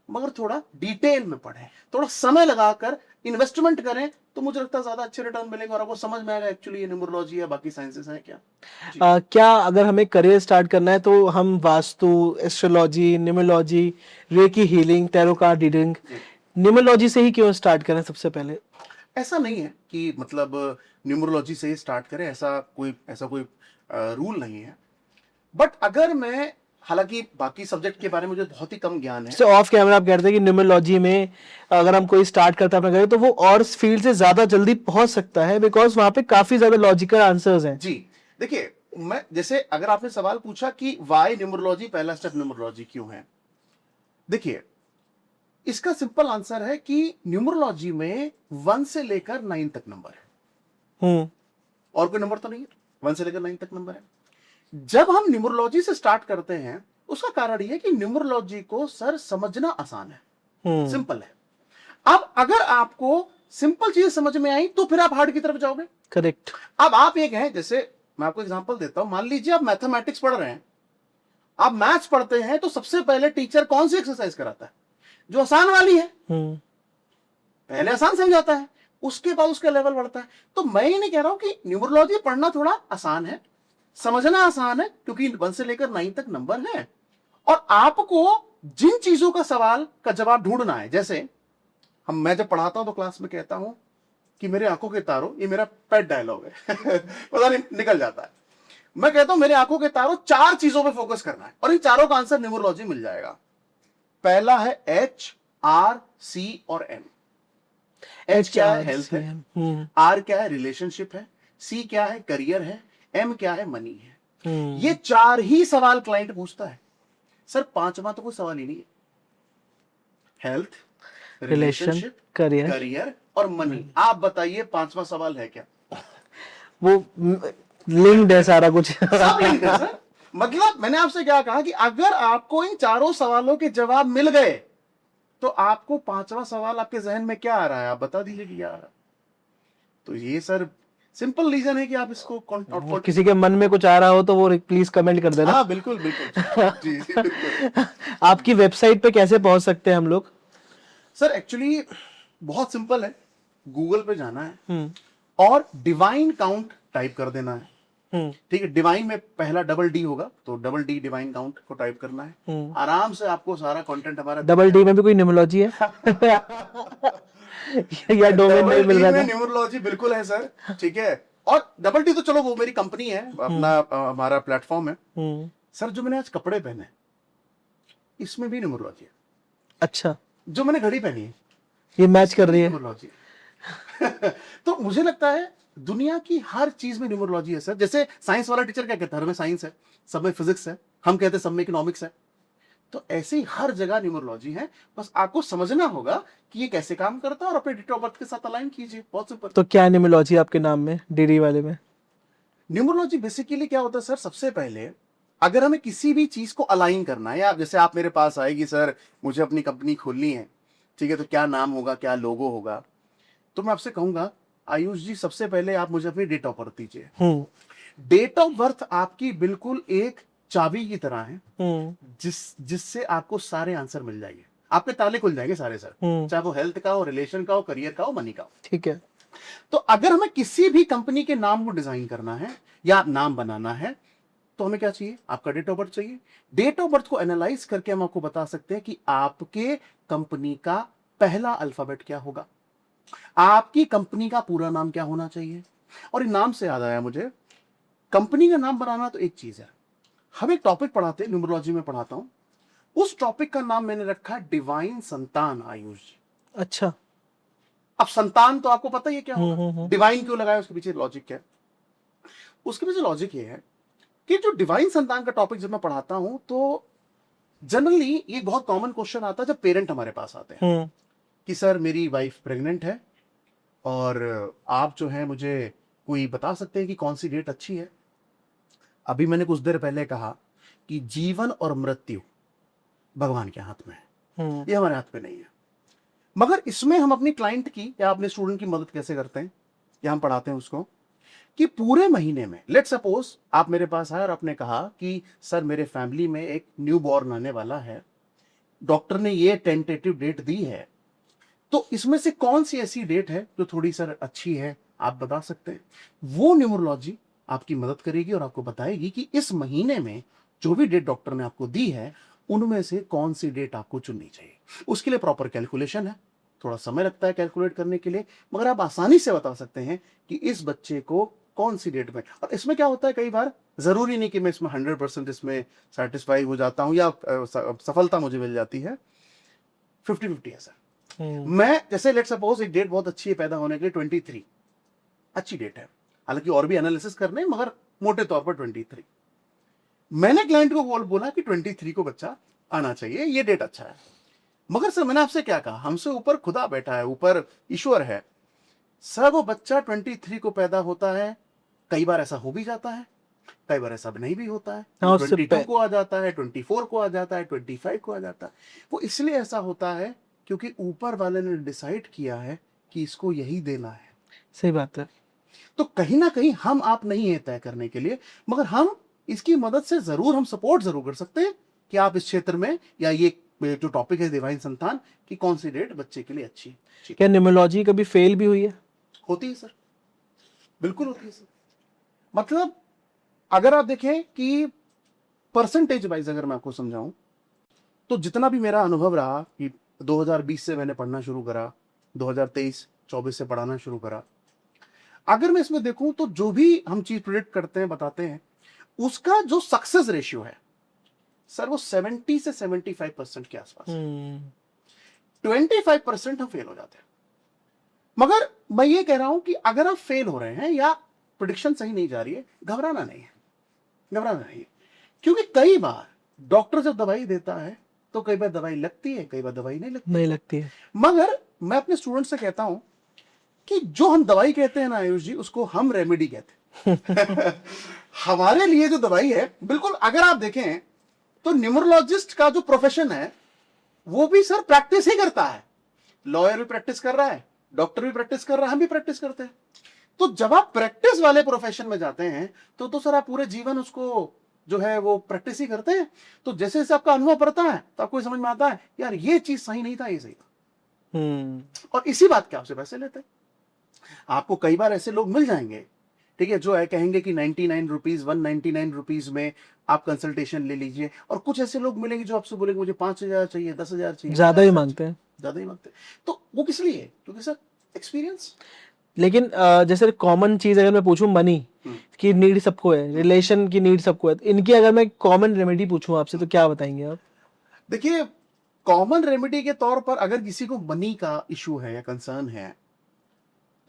मगर थोड़ा डिटेल में पढ़ें, थोड़ा समय लगाकर इन्वेस्टमेंट करें, तो मुझे लगता है ज्यादा अच्छे रिटर्न मिलेंगे और आपको समझ में आएगा एक्चुअली ये न्यूमरोलॉजी या बाकी साइंसेस हैं क्या। क्या अगर हमें करियर स्टार्ट करना है तो हम vastu, astrology, numerology, recce healing, tarot card reading, numerology से ही क्यों स्टार्ट करें सबसे पहले? ऐसा नहीं है कि मतलब न्यूमरोलॉजी से ही स्टार्ट करें, ऐसा कोई रूल नहीं है। बट अगर मैं, हालांकि बाकी सब्जेक्ट के बारे में मुझे बहुत ही कम ज्ञान है। तो ऑफ कैमरा आप कहते हैं कि न्यूमरोलॉजी में अगर हम कोई स्टार्ट करता है अपना करियर तो वो और फील्ड से ज्यादा जल्दी पहुंच सकता है, बिकॉज वहां पे काफी ज्यादा लॉजिकल आंसर्स हैं। जी देखिए, मैं जैसे अगर आपने सवाल पूछा कि वाई न्यूमरोलॉजी, पहला स्टेप न्यूमरोलॉजी क्यों है, देखिए इसका सिंपल आंसर है कि न्यूमरोलॉजी में 1 से लेकर 9 तक नंबर है। और कोई नंबर तो नहीं है, 1 से लेकर 9 तक नंबर है। जब हम न्यूमरोलॉजी से स्टार्ट करते हैं उसका कारण यह है कि न्यूमरोलॉजी को सर समझना आसान है, सिंपल है। अब अगर आपको सिंपल चीज समझ में आई तो फिर आप हार्ड की तरफ जाओगे। करेक्ट। अब आप एक हैं, जैसे मैं आपको एग्जांपल देता हूं, मान लीजिए आप मैथमेटिक्स पढ़ रहे हैं, आप मैथ्स पढ़ते हैं, तो सबसे पहले टीचर कौन सी एक्सरसाइज कराता है, जो आसान वाली है। पहले आसान समझाता है, उसके बाद उसका लेवल बढ़ता है। तो मैं ही नहीं कह रहा हूं कि न्यूमरोलॉजी पढ़ना थोड़ा आसान है, समझना आसान है, क्योंकि 1 से लेकर 9 तक नंबर है और आपको जिन चीजों का सवाल का जवाब ढूंढना है, जैसे मैं जब पढ़ाता हूं तो क्लास में कहता हूं कि मेरे आंखों के तारों, ये मेरा पेट डायलॉग है पता नहीं निकल जाता है, मैं कहता हूं मेरे आंखों के तारों 4 चीजों पे फोकस करना है और इन चारों का आंसर न्यूमरोलॉजी मिल जाएगा। पहला है एच, आर, सी और एम। एच क्या है, हेल्थ है, आर क्या है, रिलेशनशिप है, सी क्या है, करियर है, एम क्या है, मनी है। ये 4 ही सवाल क्लाइंट पूछता है सर, 5वां तो कोई सवाल ही नहीं है। हेल्थ, रिलेशनशिप, करियर और मनी, आप बताइए 5वां सवाल है क्या? वो लिंक्ड है सारा कुछ सब लिंक्ड है सर। मतलब मैंने आपसे क्या कहा कि अगर आपको इन चारों सवालों के जवाब मिल गए तो आपको 5वां सवाल आपके जहन में क्या आ रहा है, आप बता दीजिए कि क्या आ रहा है। तो ये सर सिंपल रीजन है कि आप इसको किसी के मन में कुछ आ रहा हो तो वो प्लीज कमेंट कर देना। हाँ बिल्कुल बिल्कुल जी बिल्कुल। आपकी वेबसाइट पे कैसे पहुंच सकते हैं हम लोग? सर एक्चुअली बहुत सिंपल है, गूगल पे जाना है और डिवाइन काउंट टाइप कर देना है। ठीक है, डिवाइन में पहला डबल डी होगा, तो डबल डी डिवाइन काउंट को टाइप करना है, आराम से आपको सारा कंटेंट हमारा डबल डी में भी कोई न्यूमरोलॉजी है या डोमेन नहीं मिल रहा था? न्यूमरोलॉजी बिल्कुल है सर, ठीक है। और डबल डी तो चलो वो मेरी कंपनी है, अपना हमारा प्लेटफॉर्म है सर। जो मैंने आज कपड़े पहने इसमें भी न्यूमरोलॉजी है। अच्छा, जो मैंने घड़ी पहनी है ये मैच कर रही है। न्यूमरोलॉजी तो मुझे लगता है दुनिया की हर चीज में न्यूमरोलॉजी है सर। जैसे साइंस वाला टीचर क्या कहता है, हर में साइंस है, सब में फिजिक्स है, हम कहते हैं सब में इकोनॉमिक्स है। तो ऐसे ही हर जगह न्यूमरोलॉजी है, बस आपको समझना होगा कि ये कैसे काम करता है और अपने डेट ऑफ बर्थ के साथ अलाइन कीजिए, बहुत सिंपल। तो क्या न्यूमरोलॉजी आपके नाम में, डीडी वाले में? न्यूमरोलॉजी बेसिकली क्या होता है सर, सबसे पहले अगर हमें किसी भी चीज को अलाइन करना है, या जैसे आप मेरे पास आएगी सर मुझे अपनी कंपनी खोलनी है, ठीक है, तो क्या नाम होगा, क्या लोगो होगा, तो मैं आपसे कहूंगा आयुष जी सबसे पहले आप मुझे अपनी डेट ऑफ बर्थ दीजिए। डेट ऑफ बर्थ आपकी बिल्कुल एक चाबी की तरह है, जिससे आपको सारे आंसर मिल जाएंगे, आपके ताले खुल जाएंगे सारे सर, चाहे वो हेल्थ का हो, रिलेशन का हो, करियर का हो, मनी का हो। ठीक है। तो अगर हमें किसी भी कंपनी के नाम को डिजाइन करना है या नाम बनाना है, तो हमें क्या चाहिए, आपका डेट ऑफ बर्थ चाहिए। डेट ऑफ बर्थ को एनालाइज करके हम आपको बता सकते हैं कि आपके कंपनी का पहला अल्फाबेट क्या होगा, आपकी कंपनी का पूरा नाम क्या होना चाहिए। और नाम से याद आया मुझे, कंपनी का नाम बनाना तो एक चीज है, हम एक टॉपिक पढ़ाते हैं, न्यूमरोलॉजी में पढ़ाता हूं, उस टॉपिक का नाम मैंने रखा है डिवाइन संतान आयुष जी। अच्छा। अब संतान तो आपको पता ही है क्या होगा, डिवाइन क्यों लगाया, उसके पीछे लॉजिक क्या है? उसके पीछे लॉजिक ये है कि जो डिवाइन संतान का टॉपिक जब मैं पढ़ाता हूं, तो जनरली ये बहुत कॉमन क्वेश्चन आता है जब पेरेंट हमारे पास आते हैं कि सर मेरी वाइफ प्रेग्नेंट है और आप जो है मुझे कोई बता सकते हैं कि कौन सी डेट अच्छी है। अभी मैंने कुछ देर पहले कहा कि जीवन और मृत्यु भगवान के हाथ में है, ये हमारे हाथ पे नहीं है। मगर इसमें हम अपनी क्लाइंट की या अपने स्टूडेंट की मदद कैसे करते हैं, या हम पढ़ाते हैं उसको कि पूरे महीने में, लेट सपोज आप मेरे पास आए और आपने कहा कि सर मेरे फैमिली में एक न्यू बॉर्न आने वाला है, डॉक्टर ने ये टेंटेटिव डेट दी है, तो इसमें से कौन सी ऐसी डेट है जो थोड़ी सर अच्छी है, आप बता सकते हैं। वो न्यूमरोलॉजी आपकी मदद करेगी और आपको बताएगी कि इस महीने में जो भी डेट डॉक्टर ने आपको दी है उनमें से कौन सी डेट आपको चुननी चाहिए। उसके लिए प्रॉपर कैलकुलेशन है, थोड़ा समय लगता है कैलकुलेट करने के लिए, मगर आप आसानी से बता सकते हैं कि इस बच्चे को कौन सी डेट में। और इसमें क्या होता है, कई बार जरूरी नहीं कि मैं इसमें 100% इसमें सेटिस्फाई हो जाता हूं या सफलता मुझे मिल जाती है, 50-50 है सर। मैं जैसे लेट सपोज एक डेट बहुत अच्छी है पैदा होने के लिए, 23 अच्छी डेट है, हालांकि और भी एनालिसिस करने हैं, मगर मोटे तौर पर 23। मैंने क्लाइंट को बोला कि 23 को बच्चा आना चाहिए, ये डेट अच्छा है। मगर सर मैंने आपसे क्या कहा, हमसे ऊपर खुदा बैठा है, ऊपर ईश्वर है सर। वो बच्चा 23 को पैदा होता है, कई बार ऐसा हो भी जाता है, कई बार ऐसा नहीं भी होता है, 22 को आ जाता है, 24 को आ जाता है, 25 को आ जाता है। वो इसलिए ऐसा होता है क्योंकि ऊपर वाले ने डिसाइड किया है कि इसको यही देना है। सही बात है। तो कहीं ना कहीं हम आप नहीं है तय करने के लिए, मगर हम इसकी मदद से जरूर हम सपोर्ट जरूर कर सकते हैं कि आप इस क्षेत्र में, या ये जो टॉपिक है डिवाइन संतान की, कौन सी डेट बच्चे के लिए अच्छी है। क्या न्यूमरोलॉजी कभी फेल भी हुई है? होती है सर, बिल्कुल होती है सर। मतलब अगर आप देखें कि परसेंटेज वाइज अगर मैं आपको समझाऊं, तो जितना भी मेरा अनुभव रहा कि 2020 से मैंने पढ़ना शुरू करा, 2023-24 से पढ़ाना शुरू करा, अगर मैं इसमें देखूं तो जो भी हम चीज प्रेडिक्ट करते हैं, बताते हैं, उसका जो सक्सेस रेशियो है सर वो 70 से 75% के आसपास है। 25% हम फेल हो जाते हैं। मगर मैं ये कह रहा हूं कि अगर आप फेल हो रहे हैं या प्रेडिक्शन सही नहीं जा रही है, घबराना नहीं है, घबराना नहीं है। क्योंकि कई बार डॉक्टर जब दवाई देता है तो कई बार दवाई लगती है, कई बार दवाई नहीं लगती है। मगर मैं अपने स्टूडेंट से कहता हूं कि जो हम दवाई कहते हैं ना आयुष जी, उसको हम रेमेडी कहते हैं। हमारे लिए जो दवाई है, बिल्कुल अगर आप देखें तो न्यूमरोलॉजिस्ट का जो प्रोफेशन है वो भी सर प्रैक्टिस ही करता है। लॉयर भी प्रैक्टिस कर रहा है, डॉक्टर भी प्रैक्टिस कर रहा है, हम भी प्रैक्टिस करते हैं। तो जब आप प्रैक्टिस वाले प्रोफेशन में जाते हैं तो सर आप पूरे जीवन उसको जो है वो प्रैक्टिस ही करते हैं। तो जैसे जैसे आपका अनुभव पड़ता है तो आपको समझ में आता है यार ये चीज सही नहीं था, ये सही था। और इसी बात के आपसे पैसे लेते हैं। आपको कई बार ऐसे लोग मिल जाएंगे ठीक है, जो है कहेंगे कि 99 रुपीज 199 रुपीज में आप कंसल्टेशन ले लीजिए, और कुछ ऐसे लोग मिलेंगे जो आपसे बोलेंगे मुझे 5,000 चाहिए, 10,000 चाहिए, ज्यादा ही 50,000 मांगते हैं। ज्यादा ही मांगते हैं। तो वो किस लिए है? क्योंकि सर एक्सपीरियंस। लेकिन जैसे कॉमन चीज अगर मैं पूछूं, मनी की नीड सबको है, रिलेशन की नीड सबको है, तो इनकी अगर मैं कॉमन रेमेडी पूछूं आपसे तो क्या बताएंगे आप? देखिए, कॉमन रेमेडी के तौर पर अगर किसी को मनी का इशू है या कंसर्न है,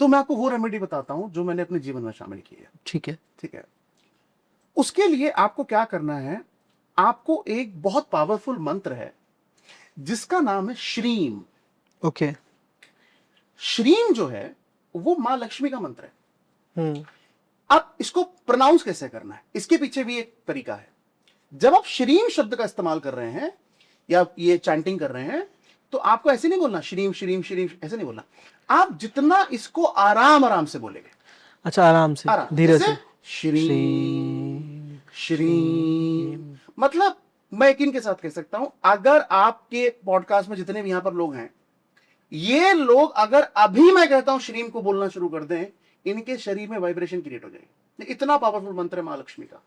तो मैं आपको वो रेमेडी बताता हूं जो मैंने अपने जीवन में शामिल की है। ठीक है। ठीक है, उसके लिए आपको क्या करना है, आपको एक बहुत पावरफुल मंत्र है जिसका नाम है श्रीम। ओके। श्रीम जो है वो मां लक्ष्मी का मंत्र है। हम्म। अब इसको प्रोनाउंस कैसे करना है, इसके पीछे भी एक तरीका है। जब आप श्रीम शब्द का इस्तेमाल कर रहे हैं या ये चैंटिंग कर रहे हैं, तो आपको ऐसे नहीं बोलना श्रीम श्रीम श्रीम, ऐसे नहीं बोलना। आप जितना इसको आराम आराम से बोलेंगे, अच्छा, आराम से, आराम धीरे जैसे से। श्रीम श्रीम। मतलब मैं यकीन के साथ कह सकता हूं, अगर आपके पॉडकास्ट में जितने भी यहां पर लोग हैं, ये लोग अगर अभी मैं कहता हूं श्रीम को बोलना शुरू कर दें, इनके शरीर में वाइब्रेशन क्रिएट हो जाएगी। इतना पावरफुल मंत्र है मां लक्ष्मी का,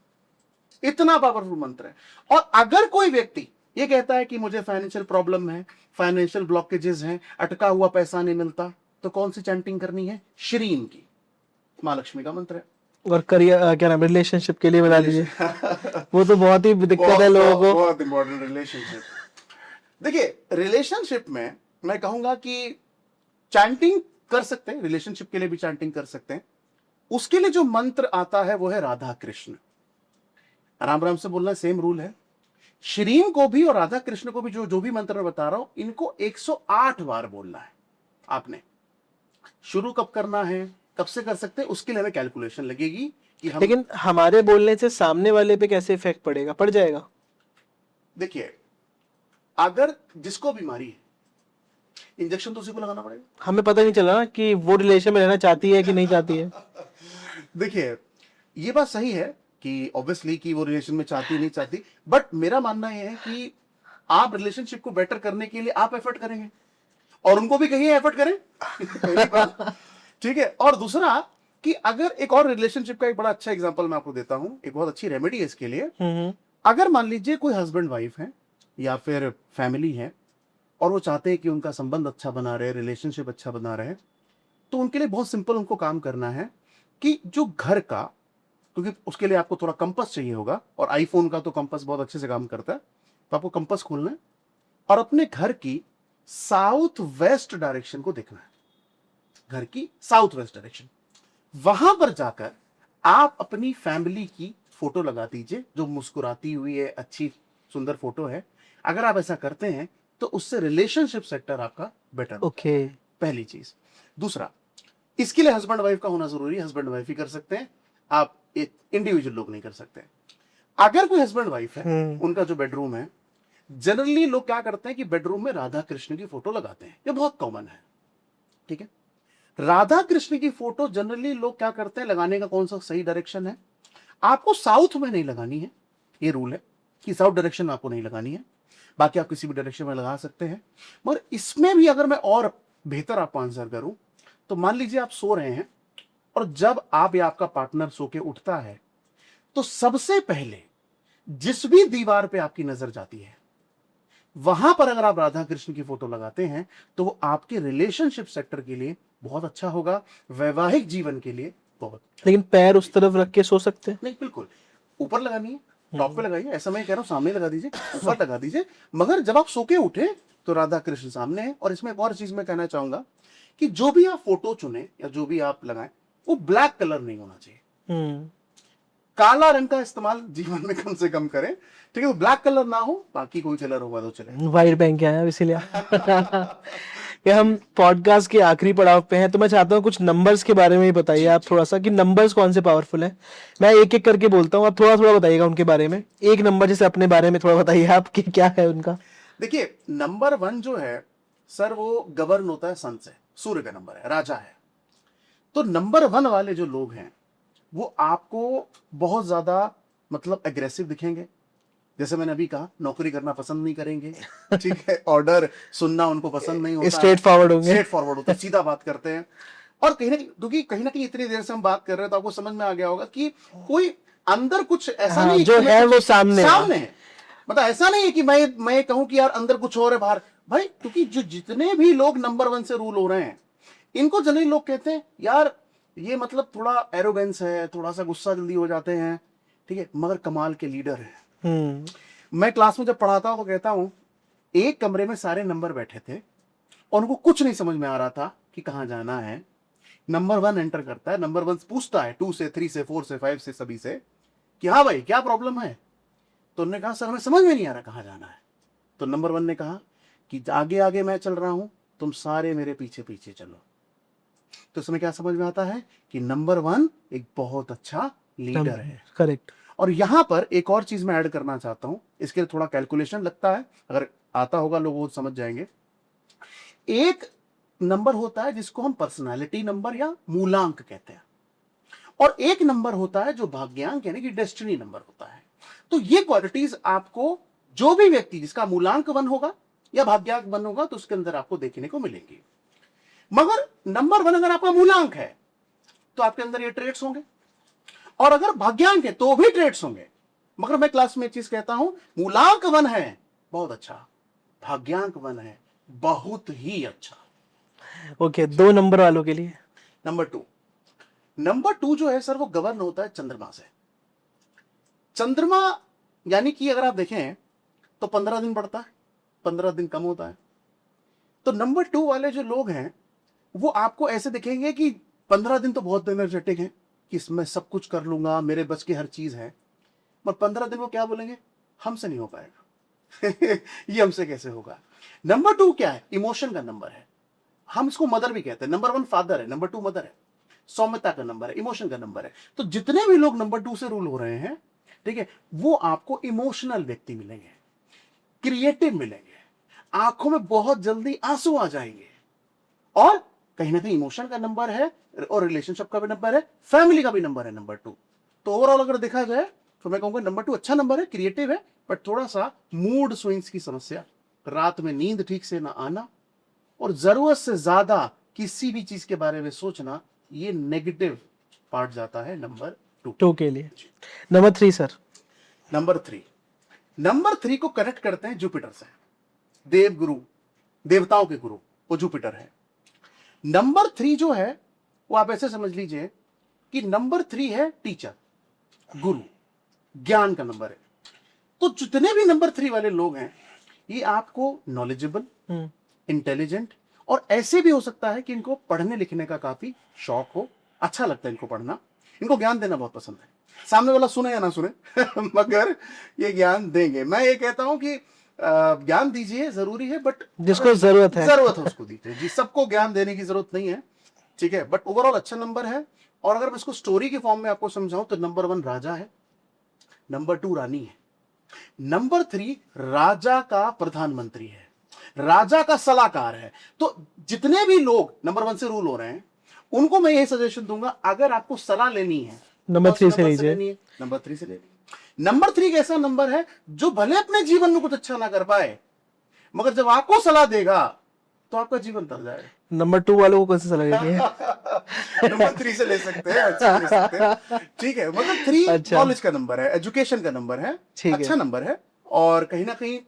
इतना पावरफुल मंत्र है। और अगर कोई व्यक्ति ये कहता है कि मुझे फाइनेंशियल प्रॉब्लम है, फाइनेंशियल ब्लॉकेजेस हैं, अटका हुआ पैसा नहीं मिलता, तो कौन सी चैंटिंग करनी है? श्रीम की, मां लक्ष्मी का मंत्र है। और करियर क्या नाम, रिलेशनशिप के लिए बता दीजिए। वो तो बहुत ही दिक्कत है लोगों को। बहुत इंपॉर्टेंट रिलेशनशिप। देखिए, रिलेशनशिप में मैं कहूंगा कि चैंटिंग कर सकते हैं, रिलेशनशिप के लिए भी चैंटिंग कर सकते हैं। उसके लिए जो मंत्र आता है वो है राधा कृष्ण। आराम आराम से बोलना, सेम रूल है। श्रीम को भी और राधा कृष्ण को भी, जो जो भी मंत्र मैं बता रहा हूं, इनको 108 बार बोलना है आपने। शुरू कब करना है, कब से कर सकते हैं, उसके लिए हमें कैलकुलेशन लगेगी कि हम। लेकिन हमारे बोलने से सामने वाले पे कैसे इफेक्ट पड़ेगा, पड़ जाएगा? देखिए, अगर जिसको बीमारी है, इंजेक्शन तो उसी को लगाना पड़ेगा। हमें पता नहीं चला ना कि वो रिलेशन में रहना चाहती है कि नहीं चाहती है। देखिए, ये बात सही है कि ऑब्वियसली कि वो रिलेशन में चाहती नहीं चाहती, बट मेरा मानना यह है कि आप रिलेशनशिप को बेटर करने के लिए आप एफर्ट करेंगे और उनको भी कहिए एफर्ट करें। पहली बात, ठीक है। और दूसरा कि अगर एक और रिलेशनशिप का एक बड़ा अच्छा एग्जांपल मैं आपको देता हूं, एक बहुत अच्छी रेमेडी है इसके लिए। अगर मान लीजिए कोई हस्बैंड वाइफ है या फिर फैमिली है और वो चाहते हैं कि उनका संबंध अच्छा बना रहे, रिलेशनशिप अच्छा बना रहे, तो उनके लिए बहुत सिंपल उनको काम करना है कि जो घर का, क्योंकि उसके लिए आपको थोड़ा कंपास चाहिए होगा, और आईफोन का तो कंपास बहुत अच्छे से काम करता है, तो आपको कंपास खोलना है और अपने घर की साउथ वेस्ट डायरेक्शन को देखना है। घर की साउथ वेस्ट डायरेक्शन, वहां पर जाकर आप अपनी फैमिली की फोटो लगा दीजिए, जो मुस्कुराती हुई है, अच्छी सुंदर फोटो है। अगर आप ऐसा करते हैं तो उससे रिलेशनशिप सेक्टर आपका बेटर। ओके। पहली चीज। दूसरा, इसके लिए हस्बैंड वाइफ का होना जरूरी है, हस्बैंड वाइफ ही कर सकते हैं, आप एक इंडिविजुअल लोग नहीं कर सकते। अगर कोई हस्बैंड वाइफ है, उनका जो बेडरूम है, जनरली लोग क्या करते हैं कि बेडरूम में राधा कृष्ण की फोटो लगाते हैं, ये बहुत कॉमन है। ठीक है, राधा कृष्ण की फोटो जनरली लोग क्या करते हैं, लगाने का कौन सा सही डायरेक्शन है? आपको साउथ में नहीं लगानी है, ये रूल है कि साउथ डायरेक्शन में आपको नहीं लगानी है, बाकी आप किसी भी डायरेक्शन में लगा सकते हैं। मगर इसमें भी अगर मैं और बेहतर आपको आंसर करूं, तो मान लीजिए आप सो रहे हैं और जब आप या आपका पार्टनर सो के उठता है, तो सबसे पहले जिस भी दीवार पे आपकी नजर जाती है, वहां पर अगर आप राधा कृष्ण की फोटो लगाते हैं, तो वो आपके रिलेशनशिप सेक्टर के लिए बहुत अच्छा होगा, वैवाहिक जीवन के लिए बहुत। लेकिन पैर उस तरफ रख के सो सकते हैं? नहीं, बिल्कुल ऊपर लगानी है, टॉप पे लगाइए, ऐसा मैं कह रहा हूं सामने लगा दीजिए, ऊपर लगा दीजिए। मगर जब आप सो के उठे तो राधा कृष्ण सामने है। और इसमें एक और चीज मैं कहना चाहूंगा कि जो भी आप फोटो चुने या जो भी आप लगाएं, वो ब्लैक कलर नहीं होना चाहिए। काला रंग का इस्तेमाल जीवन में कम से कम करें, ठीक है? तो ब्लैक कलर ना हो, बाकी कोई कलर होगा तो चले। वाइट पहन के आया इसीलिए। ये हम पॉडकास्ट के आखिरी पड़ाव पे हैं, तो मैं चाहता हूँ कुछ नंबर्स के बारे में ही बताइए आप थोड़ा सा, कि नंबर्स कौन से पावरफुल हैं। मैं एक एक करके बोलता हूँ, आप थोड़ा थोड़ा बताइएगा उनके बारे में। एक नंबर जैसे अपने बारे में थोड़ा बताइए आप कि क्या है उनका। देखिए, नंबर 1 जो है सर, वो गवर्न होता है सन से, सूर्य का नंबर है, राजा है। तो नंबर 1 वाले जो लोग हैं वो आपको बहुत ज्यादा मतलब एग्रेसिव दिखेंगे। जैसे मैंने अभी कहा, नौकरी करना पसंद नहीं करेंगे, ठीक है? ऑर्डर सुनना उनको पसंद नहीं होता, स्ट्रेट फॉरवर्ड होंगे, स्ट्रेट फॉरवर्ड होता है, सीधा बात करते हैं। और क्योंकि कहीं ना कहीं इतनी देर से हम बात कर रहे हैं तो आपको समझ में आ गया होगा कि कोई अंदर कुछ ऐसा हाँ, नहीं जो कि मैं है कुछ वो सामने है। सामने है। मतलब ऐसा नहीं है कि मैं कहूं कि यार अंदर कुछ और है बाहर। भाई क्योंकि जो जितने भी लोग नंबर 1 से रूल हो रहे हैं, इनको जनरली लोग कहते हैं यार ये मतलब थोड़ा एरोगेंस है, थोड़ा सा गुस्सा जल्दी हो जाते हैं, ठीक है, मगर कमाल के लीडर है। मैं क्लास में जब पढ़ाता हूं तो कहता हूं, एक कमरे में सारे नंबर बैठे थे और उनको कुछ नहीं समझ में आ रहा था कि कहां जाना है। नंबर 1 एंटर करता है, नंबर 1 पूछता है 2 से 3 से 4 से 5 से सभी से कि हाँ भाई क्या प्रॉब्लम है। तो उन्होंने कहा सर हमें समझ में नहीं आ रहा कहां जाना है। तो नंबर 1 ने कहा कि आगे आगे मैं चल रहा हूं, तुम सारे मेरे पीछे पीछे चलो। तो इसमें क्या समझ में आता है कि नंबर 1 एक बहुत अच्छा लीडर है। करेक्ट। और यहां पर एक और चीज मैं ऐड करना चाहता हूं, इसके लिए थोड़ा कैलकुलेशन लगता है, अगर आता होगा लोग वो समझ जाएंगे। एक नंबर होता है जिसको हम पर्सनालिटी नंबर या मूलांक कहते हैं, और एक नंबर होता है जो भाग्यांक यानी कि डेस्टिनी नंबर होता है। तो ये क्वालिटीज आपको, जो भी व्यक्ति जिसका मूलांक 1 होगा या भाग्यांक 1 होगा, तो उसके अंदर आपको देखने को मिलेंगी। मगर नंबर 1 अगर आपका मूलांक है तो आपके अंदर ये ट्रेड्स होंगे, और अगर भाग्यांक है तो भी ट्रेड्स होंगे। मगर मैं क्लास में एक चीज कहता हूं, मूलांक 1 है बहुत अच्छा, भाग्यांक 1 है बहुत ही अच्छा। ओके, 2 नंबर वालों के लिए नंबर टू जो है सर, वो गवर्न होता है चंद्रमा से। चंद्रमा यानी कि अगर आप देखें तो 15 दिन बढ़ता है, 15 दिन कम होता है। तो नंबर 2 वाले जो लोग हैं वो आपको ऐसे दिखेंगे कि 15 दिन तो बहुत एनर्जेटिक है कि मैं सब कुछ कर लूंगा, मेरे बस की हर चीज है। पर 15 दिन वो क्या बोलेंगे, हमसे नहीं हो पाएगा। ये हमसे कैसे होगा। नंबर 2 क्या है, इमोशन का नंबर है, हम इसको मदर भी कहते हैं। नंबर 1 फादर है, नंबर 2 मदर है, सौम्यता का नंबर है, इमोशन का नंबर है। तो जितने भी लोग नंबर 2 से रूल हो रहे हैं, ठीक है, वो आपको इमोशनल व्यक्ति मिलेंगे, क्रिएटिव मिलेंगे, आंखों में बहुत जल्दी आंसू आ जाएंगे, और कहीं ना कहीं इमोशन का नंबर है और रिलेशनशिप का भी नंबर है, फैमिली का भी नंबर है नंबर 2। तो ओवरऑल अगर देखा जाए तो मैं कहूंगा नंबर 2 अच्छा नंबर है, क्रिएटिव है, बट थोड़ा सा मूड स्विंग्स की समस्या, रात में नींद ठीक से ना आना, और जरूरत से ज्यादा किसी भी चीज के बारे में सोचना, ये नेगेटिव पार्ट जाता है नंबर 2 2 के लिए। Number 3 sir. नंबर 3 को कनेक्ट करते हैं जुपिटर से। देव गुरु, देवताओं के गुरु वो जुपिटर है। नंबर 3 जो है वो आप ऐसे समझ लीजिए कि नंबर 3 है टीचर, गुरु, ज्ञान का नंबर है। तो जितने भी नंबर 3 वाले लोग हैं, ये आपको नॉलेजेबल, इंटेलिजेंट, और ऐसे भी हो सकता है कि इनको पढ़ने लिखने का काफी शौक हो, अच्छा लगता है इनको पढ़ना, इनको ज्ञान देना बहुत पसंद है। सामने वाला सुने या ना सुने मगर ये ज्ञान देंगे। मैं ये कहता हूं कि ज्ञान दीजिए, जरूरी है, बट जिसको जरूरत है उसको दीजिए जी, सबको ज्ञान देने की जरूरत नहीं है, ठीक है। बट ओवरऑल अच्छा नंबर है। और अगर मैं इसको स्टोरी के फॉर्म में आपको समझाऊं तो नंबर 1 राजा है, नंबर 2 रानी है, नंबर 3 राजा का प्रधानमंत्री है, राजा का सलाहकार है। तो जितने भी लोग नंबर 1 से रूल हो रहे हैं, उनको मैं यही सजेशन दूंगा, अगर आपको सलाह लेनी है नंबर 3 से नंबर लीजिए। लेनी है, नंबर 3 से लेनी। नंबर 3 एक ऐसा नंबर है जो भले अपने जीवन में कुछ अच्छा ना कर पाए, मगर जब आपको सलाह देगा तो आपका जीवन तर जाएगा। नंबर 2 वालों को कौन सी सलाह देनी है? नंबर 3 से ले सकते हैं, अच्छी ले सकते हैं, ठीक है। मतलब 3 अच्छा, नॉलेज का नंबर है, एजुकेशन का नंबर है, ठीक है। अच्छा नंबर है। और कहीं ना कहीं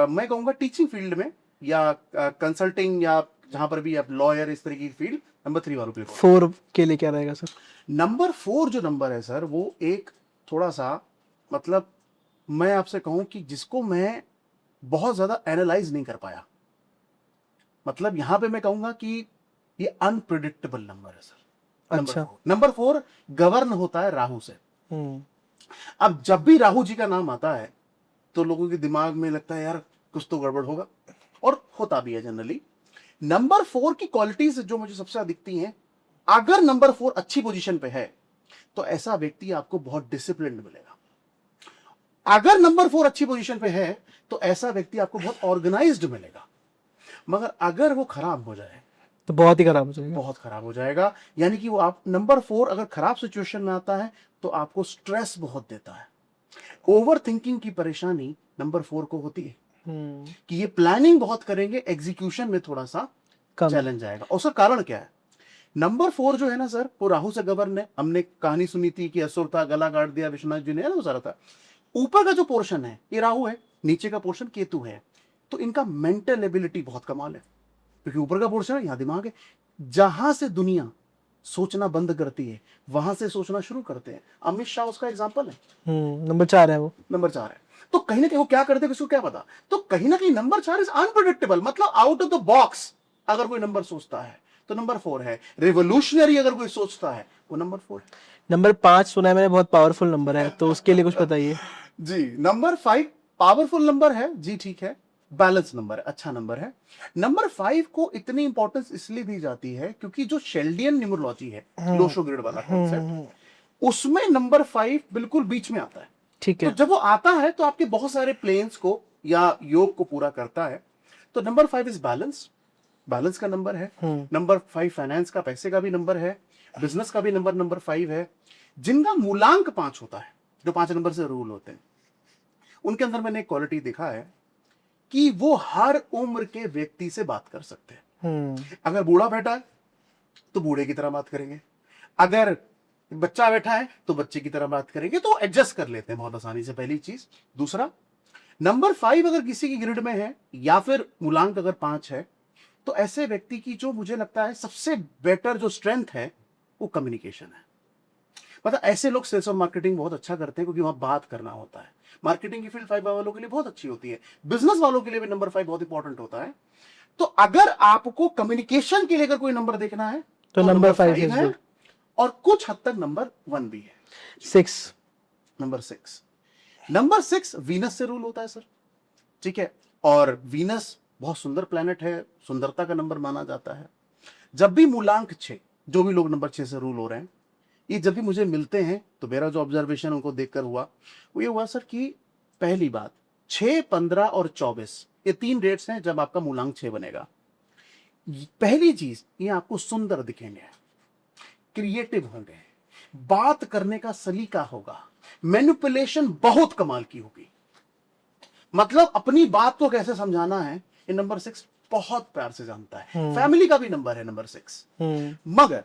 मैं कहूंगा टीचिंग फील्ड में या कंसल्टिंग या जहां पर भी आप लॉयर, इस तरह की फील्ड, नंबर 3 वालों के लिए। 4 के लिए क्या रहेगा सर? नंबर 4 जो नंबर है सर, वो एक थोड़ा सा, मतलब मैं आपसे कहूं कि जिसको मैं बहुत ज्यादा एनालाइज नहीं कर पाया। मतलब यहां पे मैं कहूंगा कि ये अनप्रिडिक्टेबल नंबर है सर। अच्छा। नंबर 4 गवर्न होता है राहु से। हम्म। अब जब भी राहु जी का नाम आता है तो लोगों के दिमाग में लगता है यार कुछ तो गड़बड़ होगा, और होता भी है जनरली। नंबर 4 की क्वालिटीज जो मुझे सबसे ज्यादा दिखती हैं, अगर नंबर 4 अच्छी पोजीशन पे है तो ऐसा व्यक्ति आपको बहुत डिसिप्लिन्ड मिलेगा। अगर नंबर 4 अच्छी पोजीशन पे है तो ऐसा व्यक्ति आपको बहुत ऑर्गेनाइज्ड मिलेगा। मगर अगर वो खराब हो जाए तो बहुत ही खराब हो जाएगा। बहुत खराब हो जाएगा। यानी कि वो आप नंबर 4 अगर खराब सिचुएशन में आता है तो आपको स्ट्रेस बहुत देता है। ओवर थिंकिंग की परेशानी नंबर 4 को होती है कि ये प्लानिंग बहुत करेंगे, एग्जीक्यूशन में थोड़ा सा कम। चैलेंज आएगा। और उसका कारण क्या है नंबर 4 जो है ना सर, वो राहु से गवर्न है। हमने कहानी सुनी थी कि असुर था, गला काट दिया विश्वनाथ जी ने, है ना, वो सारा था। ऊपर का जो पोर्शन है ये राहु है, नीचे का पोर्शन केतु है। तो इनका मेंटल एबिलिटी बहुत कमाल है, क्योंकि ऊपर का पोर्शन है, यहाँ दिमाग है। जहां से दुनिया सोचना बंद करती है, वहां से सोचना शुरू करते हैं। अमित शाह उसका एग्जाम्पल है। नंबर 4 है वो। नंबर 4 है। तो कहीं ना कहीं वो क्या करते हैं, किसी को क्या पता। तो कहीं ना कहीं नंबर 4 इज अनप्रिडिक्टेबल, मतलब आउट ऑफ द बॉक्स अगर कोई नंबर सोचता है तो नंबर 4 है। रिवोल्यूशनरी अगर कोई सोचता है वो नंबर 4 है। नंबर 5 सुना है मैंने, बहुत पावरफुल नंबर है, तो उसके लिए कुछ बताइए। जी, नंबर 5 पावरफुल नंबर है जी, ठीक है, बैलेंस नंबर है, अच्छा नंबर है। नंबर 5 को इतनी इंपॉर्टेंस इसलिए दी जाती है क्योंकि जो शेल्डियन न्यूमरोलॉजी है, लोशो ग्रिड वाला कॉन्सेप्ट, उसमें नंबर 5 बिल्कुल बीच में आता है। ठीक तो है। जब वो आता है तो आपके बहुत सारे प्लेन्स को या योग को पूरा करता है। तो नंबर 5 इज बैलेंस, बैलेंस का नंबर है। नंबर 5 फाइनेंस का, पैसे का भी नंबर है। बिजनेस का भी नंबर 5 है। जिनका मूलांक 5 होता है, जो 5 नंबर से रूल होते हैं, उनके अंदर मैंने एक क्वालिटी देखा है कि वो हर उम्र के व्यक्ति से बात कर सकते हैं। अगर बूढ़ा बैठा है तो बूढ़े की तरह बात करेंगे, अगर बच्चा बैठा है तो बच्चे की तरह बात करेंगे, तो एडजस्ट कर लेते हैं बहुत आसानी से, पहली चीज। दूसरा, नंबर 5 अगर किसी की ग्रिड में है या फिर मूलांक अगर 5 है, तो ऐसे व्यक्ति की जो मुझे लगता है सबसे बेटर जो स्ट्रेंथ है वो कम्युनिकेशन है। मतलब ऐसे लोग सेल्स और मार्केटिंग बहुत अच्छा करते हैं, क्योंकि वहां बात करना होता है। मार्केटिंग की फील्ड 5 वालों के लिए बहुत अच्छी होती है, बिजनेस वालों के लिए भी नंबर 5 बहुत इंपॉर्टेंट होता है। तो अगर आपको कम्युनिकेशन के लिए अगर कोई नंबर देखना है तो नंबर 5 इज है, गुड। और कुछ हद तक नंबर 1 भी है। 6। नंबर 6 वीनस से रूल होता है सर, ठीक है। और वीनस बहुत सुंदर प्लेनेट है, सुंदरता का नंबर माना जाता है। जब भी मूलांक 6, जो भी लोग नंबर 6 से रूल हो रहे हैं, ये जब भी मुझे मिलते हैं, तो मेरा जो ऑब्जर्वेशन उनको देखकर हुआ वो ये हुआ सर कि पहली बात, 6, 15 और 24 ये 3 डेट्स हैं जब आपका मूलांक 6 बनेगा। पहली चीज, ये आपको सुंदर दिखेंगे, क्रिएटिव होंगे, बात करने का सलीका होगा, मैनिपुलेशन बहुत कमाल की होगी। मतलब अपनी बात को कैसे समझाना है, ये नंबर 6 बहुत प्यार से जानता है। फैमिली का भी नंबर है नंबर 6। मगर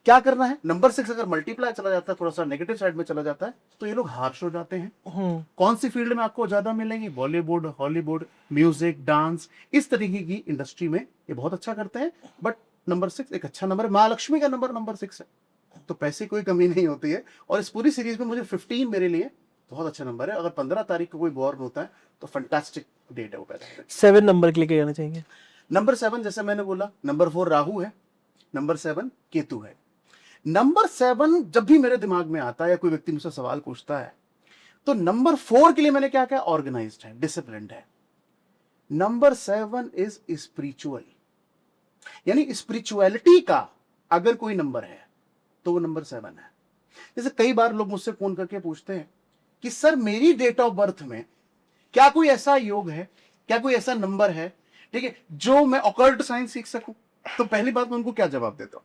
क्या करना है, नंबर 6 अगर मल्टीप्लाई चला जाता है, थोड़ा सा नेगेटिव साइड में चला जाता है, तो ये लोग हार्श हो जाते हैं। कौन सी फील्ड में आपको ज्यादा मिलेंगी, बॉलीवुड, हॉलीवुड, म्यूजिक, डांस, इस तरीके की इंडस्ट्री में ये बहुत अच्छा करते हैं। बट नंबर 6 एक अच्छा नंबर है। महालक्ष्मी का नंबर 6 है, तो पैसे कोई कमी नहीं होती है। और इस पूरी सीरीज में मुझे 15 मेरे लिए बहुत अच्छा नंबर है। अगर 15 तारीख को कोई बॉर्न होता है तो फंटास्टिक डेट है वो पैदा होने की। 7 नंबर के लिए क्या कहना चाहेंगे? नंबर 7 जैसे मैंने बोला, नंबर 4 राहु है, नंबर 7 केतु है। नंबर 7 जब भी मेरे दिमाग में आता है या कोई व्यक्ति मुझसे सवाल पूछता है, तो नंबर 4 के लिए मैंने क्या कहा, ऑर्गेनाइज्ड है, डिसिप्लिन्ड है। नंबर 7 इज स्पिरिचुअल, यानी स्पिरिचुअलिटी का अगर कोई नंबर है तो वो नंबर 7 है। जैसे कई बार लोग मुझसे फोन करके पूछते हैं कि सर मेरी डेट ऑफ बर्थ में क्या कोई ऐसा योग है, क्या कोई ऐसा नंबर है, ठीक है, जो मैं ऑकल्ट साइंस सीख सकूं। तो पहली बात मैं उनको क्या जवाब देता हूं,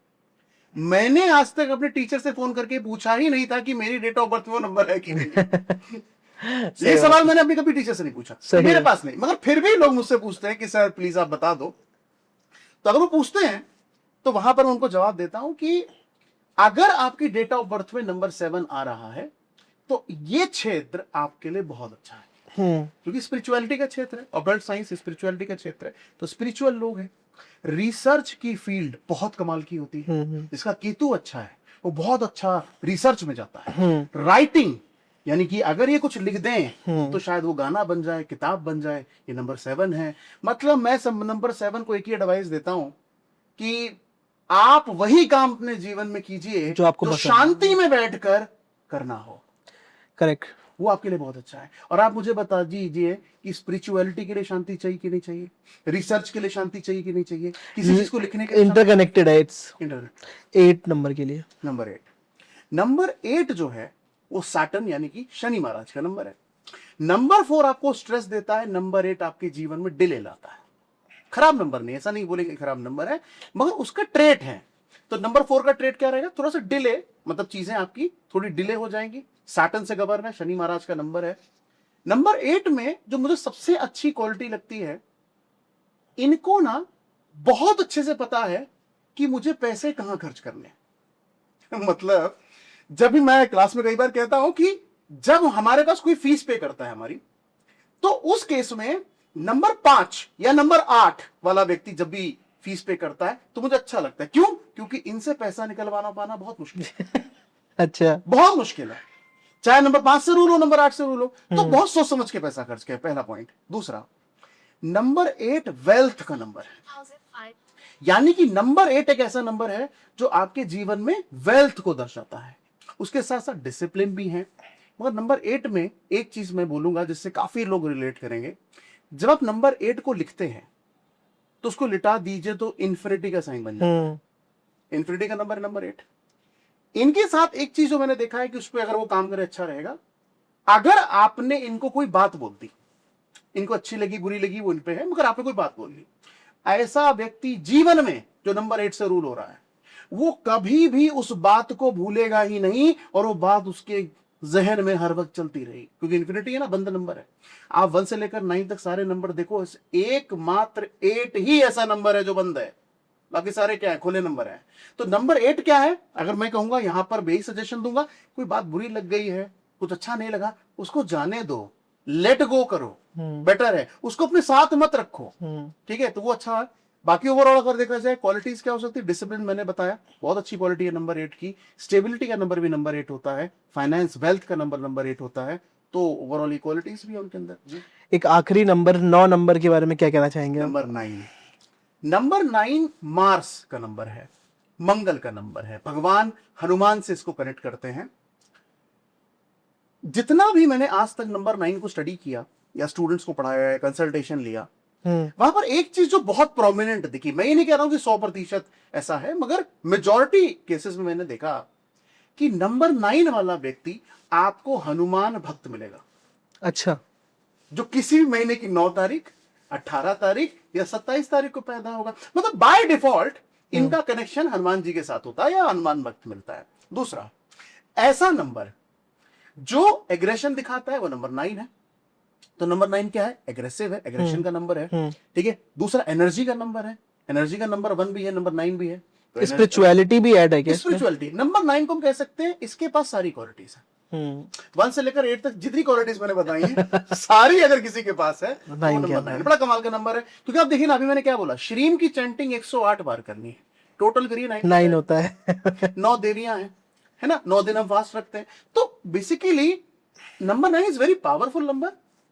मैंने आज तक अपने टीचर से फोन करके पूछा ही नहीं था कि मेरी डेट ऑफ बर्थ में वो नंबर है कि नहीं। ये सवाल मैंने अपनी कभी टीचर से नहीं पूछा, मेरे पास नहीं। मगर फिर भी लोग मुझसे पूछते हैं कि सर प्लीज आप बता दो। तो अगर वो पूछते हैं तो वहां पर उनको जवाब देता हूं कि अगर आपकी डेट ऑफ बर्थ में नंबर 7 आ रहा है तो ये क्षेत्र आपके लिए बहुत अच्छा है, क्योंकि स्पिरिचुअलिटी का क्षेत्र है, ऑकल्ट साइंस स्पिरिचुअलिटी का क्षेत्र है। तो स्पिरिचुअल लोग हैं। रिसर्च की फील्ड बहुत कमाल की होती है, जिसका केतु अच्छा है वो बहुत अच्छा रिसर्च में जाता है। राइटिंग, यानी कि अगर ये कुछ लिख दें तो शायद वो गाना बन जाए, किताब बन जाए, ये नंबर 7 है। मतलब मैं नंबर 7 को एक ही एडवाइस देता हूं कि आप वही काम अपने जीवन में कीजिए जो आपको जो शांति में बैठकर करना हो। करेक्ट। वो आपके लिए बहुत अच्छा है। और आप मुझे बता दीजिए कि स्पिरिचुअलिटी के लिए शांति चाहिए कि नहीं चाहिए, रिसर्च के लिए शांति चाहिए कि नहीं चाहिए, किसी चीज को लिखने के लिए इंटरकनेक्टेड है, इट्स इंटरनेट। 8 नंबर के लिए। नंबर 8 जो है वो सैटर्न यानी कि शनि महाराज का नंबर है। नंबर 4 आपको स्ट्रेस देता है, नंबर 8 आपके जीवन में डिले लाता है। खराब नंबर नहीं, ऐसा नहीं बोलेंगे खराब नंबर है, मगर उसका ट्रेट है। तो नंबर 4 का ट्रेट क्या रहेगा, थोड़ा सा डिले, मतलब चीजें आपकी थोड़ी डिले हो जाएंगी। सैटर्न से गवर्न है, शनि महाराज का नंबर है। नंबर 8 में जो मुझे सबसे अच्छी क्वालिटी लगती है, इनको ना बहुत अच्छे से पता है कि मुझे पैसे कहाँ खर्च करने मतलब जब भी मैं क्लास में कई बार कहता हूं कि जब हमारे पास कोई फीस पे करता है हमारी, तो उस केस में नंबर 5 या नंबर 8 वाला व्यक्ति जब भी फीस पे करता है तो मुझे अच्छा लगता है। क्यों? क्योंकि इनसे पैसा निकलवाना पाना बहुत मुश्किल है। अच्छा। बहुत मुश्किल है। चाहे नंबर 5 से रूल हो, नंबर 8 से रूल हो, तो बहुत सोच समझ के पैसा खर्च किया, पहला पॉइंट। दूसरा, नंबर 8 वेल्थ का नंबर है, यानी कि नंबर 8 एक ऐसा नंबर है जो आपके जीवन में वेल्थ को दर्शाता है। उसके साथ साथ डिसिप्लिन भी है। मगर नंबर 8 में एक चीज मैं बोलूंगा जिससे काफी लोग रिलेट करेंगे। जब आप नंबर 8 को लिखते हैं तो उसको लिटा दीजिए तो इन्फिनिटी का साइन बन जाता है। इन्फिनिटी का नंबर है नंबर 8। इनके साथ एक चीज जो मैंने देखा है कि उस पर अगर वो काम करे अच्छा रहेगा। अगर आपने इनको कोई बात बोल दी, इनको अच्छी लगी बुरी लगी वो इन पे है, मगर आपने कोई बात बोल दी, ऐसा व्यक्ति जीवन में जो नंबर 8 से रूल हो रहा है वो कभी भी उस बात को भूलेगा ही नहीं, और वो बात उसके जहन में हर वक्त चलती रहेगी, क्योंकि इन्फिनिटी है ना, बंद नंबर है। आप 1 से लेकर 9 तक सारे नंबर देखो, एकमात्र 8 ही ऐसा नंबर है जो बंद है, बाकी सारे क्या है, खुले नंबर है। तो नंबर 8 क्या है? अगर मैं कहूंगा यहां पर भी सजेशन दूंगा, कोई बात बुरी लग गई है, कुछ अच्छा नहीं लगा, उसको जाने दो, लेट गो करो, बेटर है। उसको अपने साथ मत रखो, ठीक है, तो वो अच्छा है। बाकी ओवरऑल अगर देखा जाए क्वालिटीज क्या हो सकती है, डिसिप्लिन मैंने बताया बहुत अच्छी क्वालिटी है नंबर 8 की। स्टेबिलिटी का नंबर भी नंबर 8 होता है। फाइनेंस वेल्थ का नंबर 8 होता है। तो ओवरऑल इक्वालिटीज भी है उनके अंदर जी। एक आखिरी नंबर 9 नंबर के बारे में क्या कहना चाहेंगे आप? नंबर 9 मार्स का नंबर है, मंगल का नंबर है। भगवान हनुमान से इसको कनेक्ट करते हैं। जितना भी मैंने आज तक नंबर 9 को स्टडी किया या स्टूडेंट्स को पढ़ाया है, कंसल्टेशन लिया, वहां पर एक चीज जो बहुत प्रोमिनेंट दिखी, मैं ये नहीं कह रहा हूं कि 100% ऐसा है, मगर मेजॉरिटी केसेस में मैंने देखा कि नंबर 9 वाला व्यक्ति आपको हनुमान भक्त मिलेगा। अच्छा। जो किसी भी महीने की 9 तारीख, 18 तारीख या 27 तारीख को पैदा होगा, मतलब बाय डिफॉल्ट इनका कनेक्शन हनुमान जी के साथ होता है या हनुमान भक्त मिलता है। दूसरा, ऐसा नंबर जो एग्रेशन दिखाता है वो नंबर 9 है। तो नंबर 9 क्या है? एग्रेसिव है, एग्रेशन का नंबर है, ठीक है। दूसरा, एनर्जी का नंबर है, एनर्जी का नंबर 1 भी है, नंबर 9 भी है। तो स्पिरिचुअलिटी भी ऐड है क्या? स्पिरिचुअलिटी नंबर 9 को हम कह सकते हैं, इसके पास सारी क्वालिटीज है। 1 से लेकर 8 तक जितनी क्वालिटीज मैंने बताई हैं सारी अगर किसी के पास है तो नंबर 9 बड़ा कमाल का नंबर है। क्योंकि आप देखिए ना, अभी मैंने क्या बोला, श्रीम की चैंटिंग 108 बार करनी है, टोटल करिए 9 होता है। 9 देवियां हैं, है ना, 9 दिन हम फास्ट रखते हैं। तो basically number 9 is very powerful number.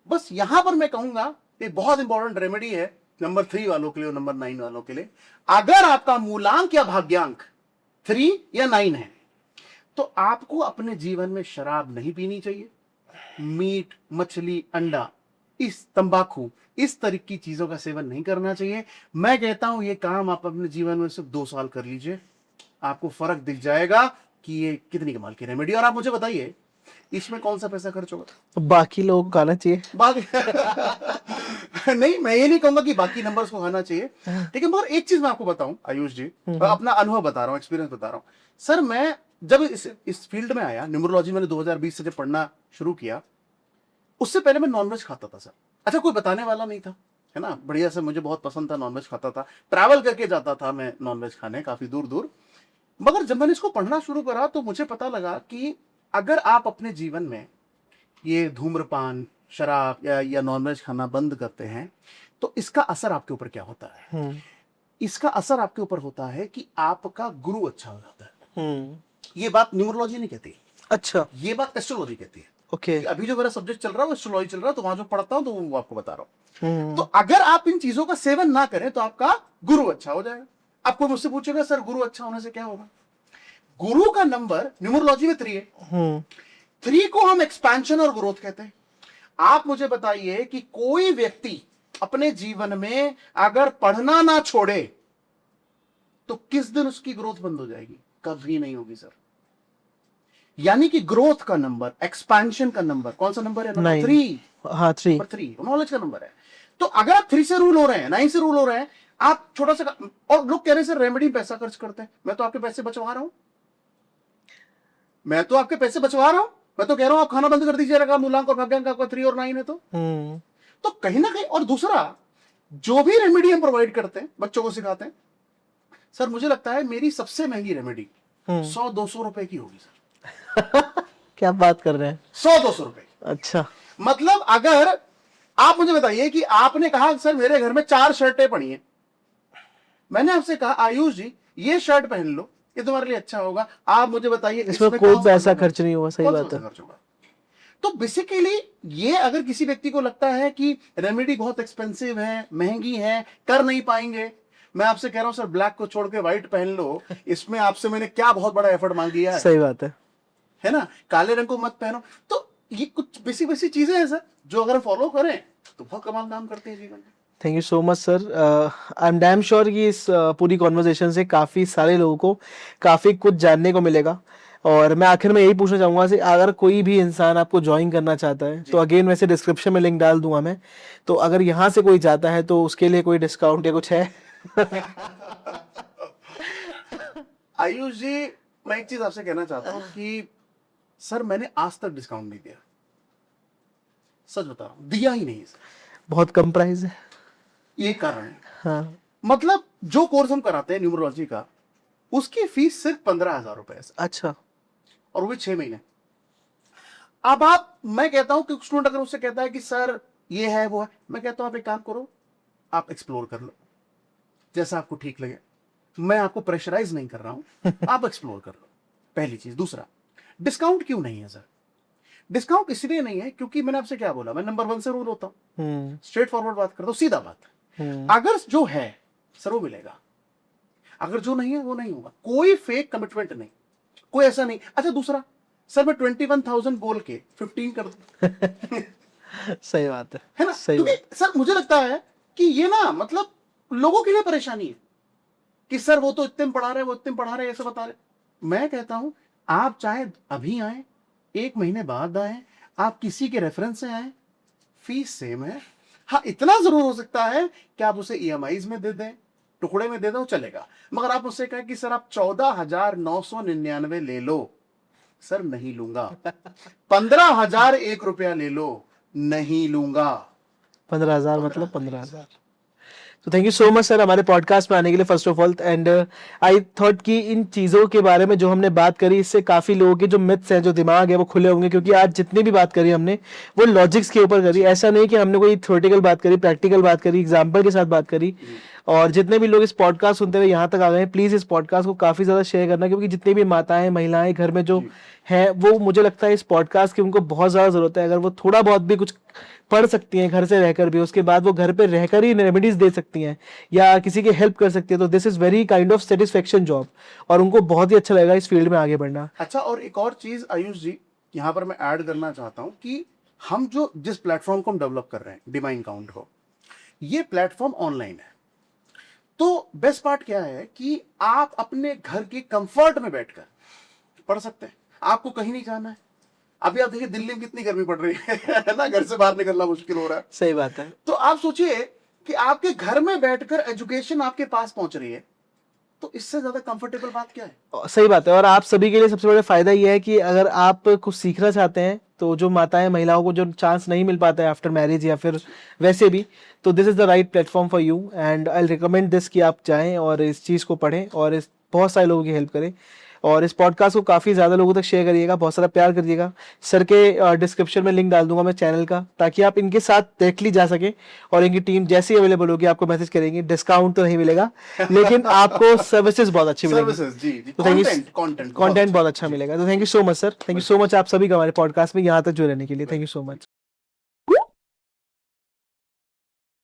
बस यहां पर मैं कहूंगा एक बहुत इंपॉर्टेंट रेमेडी है नंबर 3 वालों के लिए और नंबर 9 वालों के लिए। अगर आपका मूलांक या भाग्यांक 3 या 9 है तो आपको अपने जीवन में शराब नहीं पीनी चाहिए, मीट, मछली, अंडा, इस तंबाकू, इस तरह की चीजों का सेवन नहीं करना चाहिए। मैं कहता हूं ये काम आप अपने जीवन में सिर्फ 2 साल कर लीजिए, आपको फर्क दिख जाएगा कि ये कितनी कमाल की रेमेडी। और आप मुझे बताइए इसमें कौन सा पैसा खर्च होगा? तो बाकी लोगों को खाना चाहिए। बाकी नहीं, मैं ये नहीं कहूंगा कि बाकी नंबर्स को खाना चाहिए, ठीक है। मगर एक चीज मैं आपको बताऊं आयुष जी, अपना अनुभव बता रहा हूं, एक्सपीरियंस बता रहा हूं। सर मैं जब इस फील्ड में आया, न्यूमरोलॉजी मैंने 2020 से जब पढ़ना शुरू किया, उससे पहले मैं नॉनवेज खाता था सर। अच्छा, कोई बताने वाला नहीं था, है ना, बढ़िया से मुझे बहुत पसंद था, नॉनवेज खाता था, ट्रैवल करके जाता था मैं नॉनवेज खाने काफी दूर दूर। मगर जब मैंने इसको पढ़ना शुरू करा तो मुझे पता लगा कि अगर आप अपने जीवन में ये धूम्रपान, शराब या नॉनवेज खाना बंद करते हैं तो इसका असर आपके ऊपर क्या होता है? इसका असर आपके ऊपर होता है कि आपका गुरु अच्छा हो जाता है। ये बात न्यूमरोलॉजी नहीं कहती। अच्छा, ये बात एस्ट्रोलॉजी कहती है। ओके, अभी जो मेरा सब्जेक्ट चल रहा है वो एस्ट्रोलॉजी चल रहा है, तो वहां जो पढ़ता हूं तो वो आपको बता रहा हूं। तो अगर आप इन चीजों का सेवन ना करें तो आपका गुरु अच्छा हो जाएगा। आपको मुझसे पूछेगा सर गुरु अच्छा होने से क्या होगा? गुरु का नंबर न्यूमरोलॉजी में 3 है। 3 को हम एक्सपेंशन और ग्रोथ कहते हैं। आप मुझे बताइए कि कोई व्यक्ति अपने जीवन में अगर पढ़ना ना छोड़े तो किस दिन उसकी ग्रोथ बंद हो जाएगी? कभी नहीं होगी सर। यानी कि ग्रोथ का नंबर, एक्सपेंशन का नंबर कौन सा नंबर है? नंबर 3। हाँ, 3 नॉलेज का नंबर है। तो अगर आप 3 से रूल हो रहे हैं, 9 से रूल हो रहे हैं, आप छोटा सा, और लोग कह रहे हैं सर रेमेडी पैसा खर्च करते हैं। मैं तो आपके पैसे बचवा रहा हूं, मैं तो आपके पैसे बचवा रहा हूं। मैं तो कह रहा हूं आप खाना बंद कर दीजिएगा, मूलांक और भाग्यांक आपका 3 और 9 है तो कहीं ना कहीं। और दूसरा, जो भी रेमेडी हम प्रोवाइड करते हैं, बच्चों को सिखाते हैं, सर मुझे लगता है मेरी सबसे महंगी रेमेडी 100-200 रुपए की होगी सर। क्या बात कर रहे हैं? 100-200 रुपए। अच्छा। मतलब अगर आप मुझे बताइए कि आपने कहा सर मेरे घर में 4 शर्टें पड़ी हैं, मैंने आपसे कहा आयुष जी ये शर्ट पहन लो, ये तुम्हारे लिए अच्छा होगा, आप मुझे बताइए इसमें कौन कोई सा पैसा खर्च खर्च नहीं हुआ, सही कौन सा बात है। पैसा खर्च होगा? तो बेसिकली ये अगर किसी व्यक्ति को लगता है कि रेमेडी बहुत एक्सपेंसिव है, महंगी है, कर नहीं पाएंगे, मैं आपसे कह रहा हूं सर ब्लैक को छोड़ के व्हाइट पहन लो, इसमें आपसे मैंने क्या बहुत बड़ा एफर्ट मांग लिया सही बात है ना? काले रंग को मत पहनो। तो ये कुछ बेसिक चीजें हैं सर जो अगर फॉलो करें तो बहुत कमाल काम करते हैं जीवन में। Thank you so much sir. I am damn sure कि इस पूरी कॉन्वर्जेशन से काफ़ी सारे लोगों को काफ़ी कुछ जानने को मिलेगा। और मैं आखिर में यही पूछना चाहूँगा कि अगर कोई भी इंसान आपको ज्वाइन करना चाहता है तो अगेन वैसे डिस्क्रिप्शन में लिंक डाल दूंगा मैं, तो अगर यहाँ से कोई जाता है तो उसके लिए कोई डिस्काउंट या कुछ है? आयुष जी मैं एक चीज आपसे कहना चाहता हूँ कि सर मैंने आज तक डिस्काउंट नहीं दिया, सच बता रहा हूँ, दिया ही नहीं सर। बहुत कम प्राइस है। ये कारण है। हाँ। मतलब जो कोर्स हम कराते हैं न्यूमरोलॉजी का, उसकी फीस सिर्फ 15,000 रुपए है सर, अच्छा। और वो भी 6 महीने। अब आप, मैं कहता हूं कि स्टूडेंट अगर उससे कहता है कि सर ये है वो है, मैं कहता हूं आप एक काम करो, आप एक्सप्लोर कर लो जैसा आपको ठीक लगे, मैं आपको प्रेशराइज नहीं कर रहा हूं, आप एक्सप्लोर कर लो, पहली चीज। दूसरा, डिस्काउंट क्यों नहीं है सर? डिस्काउंट इसलिए नहीं है क्योंकि मैंने आपसे क्या बोला, मैं नंबर 1 से रूल होता हूं, स्ट्रेट फॉरवर्ड बात करता हूं, सीधा बात। अगर जो है सर वो मिलेगा, अगर जो नहीं है वो नहीं होगा, कोई फेक कमिटमेंट नहीं, कोई ऐसा नहीं। अच्छा दूसरा, सर मैं 21,000 बोल के 15 कर दूं, सही बात है ना? सही क्योंकि बात। सर मुझे लगता है कि ये ना मतलब लोगों के लिए परेशानी है कि सर वो तो इतने में पढ़ा रहे, वो इतने में पढ़ा रहे, ऐसे बता रहे। मैं कहता हूं आप चाहे अभी आए, 1 महीने बाद आए, आप किसी के रेफरेंस से आए, फीस सेम है। हाँ इतना जरूर हो सकता है कि आप उसे ईएमआईज में दे दें, टुकड़े में दे दो, चलेगा। मगर आप उससे कहें कि सर आप 14,999 ले लो, सर नहीं लूंगा। 15,001 रुपया ले लो, नहीं लूंगा। 15,000 मतलब 15,000। तो thank you so much sir हमारे पॉडकास्ट में आने के लिए first of all. And I thought कि इन चीज़ों के बारे में जो हमने बात करी, इससे काफ़ी लोगों के जो मिथ्स हैं, जो दिमाग है, वो खुले होंगे। क्योंकि आज जितनी भी बात करी हमने वो लॉजिक्स के ऊपर करी, ऐसा नहीं कि हमने कोई थ्योरेटिकल बात करी, प्रैक्टिकल बात करी, एग्जाम्पल के साथ बात करी। और जितने भी लोग इस पॉडकास्ट सुनते हुए यहाँ तक आ गए हैं, प्लीज़ इस पॉडकास्ट को काफ़ी ज़्यादा शेयर करना, क्योंकि जितनी भी माताएं, महिलाएं घर में जो हैं, वो मुझे लगता है इस पॉडकास्ट की उनको बहुत ज़्यादा ज़रूरत है। अगर वो थोड़ा बहुत भी कुछ पढ़ सकती हैं घर से रहकर भी, उसके बाद वो घर पे रहकर ही रेमेडीज दे सकती हैं या किसी की हेल्प कर सकती है, तो this is very kind of satisfaction job, और उनको बहुत ही अच्छा लगेगा इस फील्ड में आगे बढ़ना। अच्छा, और एक और चीज आयुष जी यहाँ पर मैं ऐड करना चाहता हूँ कि हम जो जिस प्लेटफॉर्म को हम डेवलप कर रहे हैं, डिवाइन काउंट को, ये प्लेटफॉर्म ऑनलाइन है। तो बेस्ट पार्ट क्या है कि आप अपने घर के कंफर्ट में बैठकर पढ़ सकते हैं, आपको कहीं नहीं जाना है। अभी आप देखिए दिल्ली में कितनी गर्मी पड़ रही है ना, घर से बाहर निकलना मुश्किल हो रहा है। सही बात है। तो आप सोचिए कि आपके घर में बैठकर एजुकेशन आपके पास पहुंच रही है, तो इससे ज्यादा कंफर्टेबल बात क्या है? सही बात है। और आप सभी के लिए सबसे बड़ा फायदा ये है कि अगर आप कुछ सीखना चाहते हैं, तो जो माताएं, महिलाओं को जो चांस नहीं मिल पाता है आफ्टर मैरिज या फिर वैसे भी, तो this is the right platform for you. And I recommend this कि आप जाएं और इस चीज़ को पढ़ें और इस बहुत सारे लोगों की हेल्प करें, और इस पॉडकास्ट को काफ़ी ज़्यादा लोगों तक शेयर करिएगा, बहुत सारा प्यार करिएगा। सर के डिस्क्रिप्शन में लिंक डाल दूंगा मैं चैनल का, ताकि आप इनके साथ डायरेक्टली जा सकें और इनकी टीम जैसी अवेलेबल होगी आपको मैसेज करेंगे। डिस्काउंट तो नहीं मिलेगा, लेकिन आपको सर्विसेज बहुत अच्छी मिलेगी। तो कंटेंट बहुत अच्छा मिलेगा। तो thank you so much sir, thank you so much आप सभी का हमारे पॉडकास्ट में यहाँ तक जुड़े रहने के लिए। Thank you so much.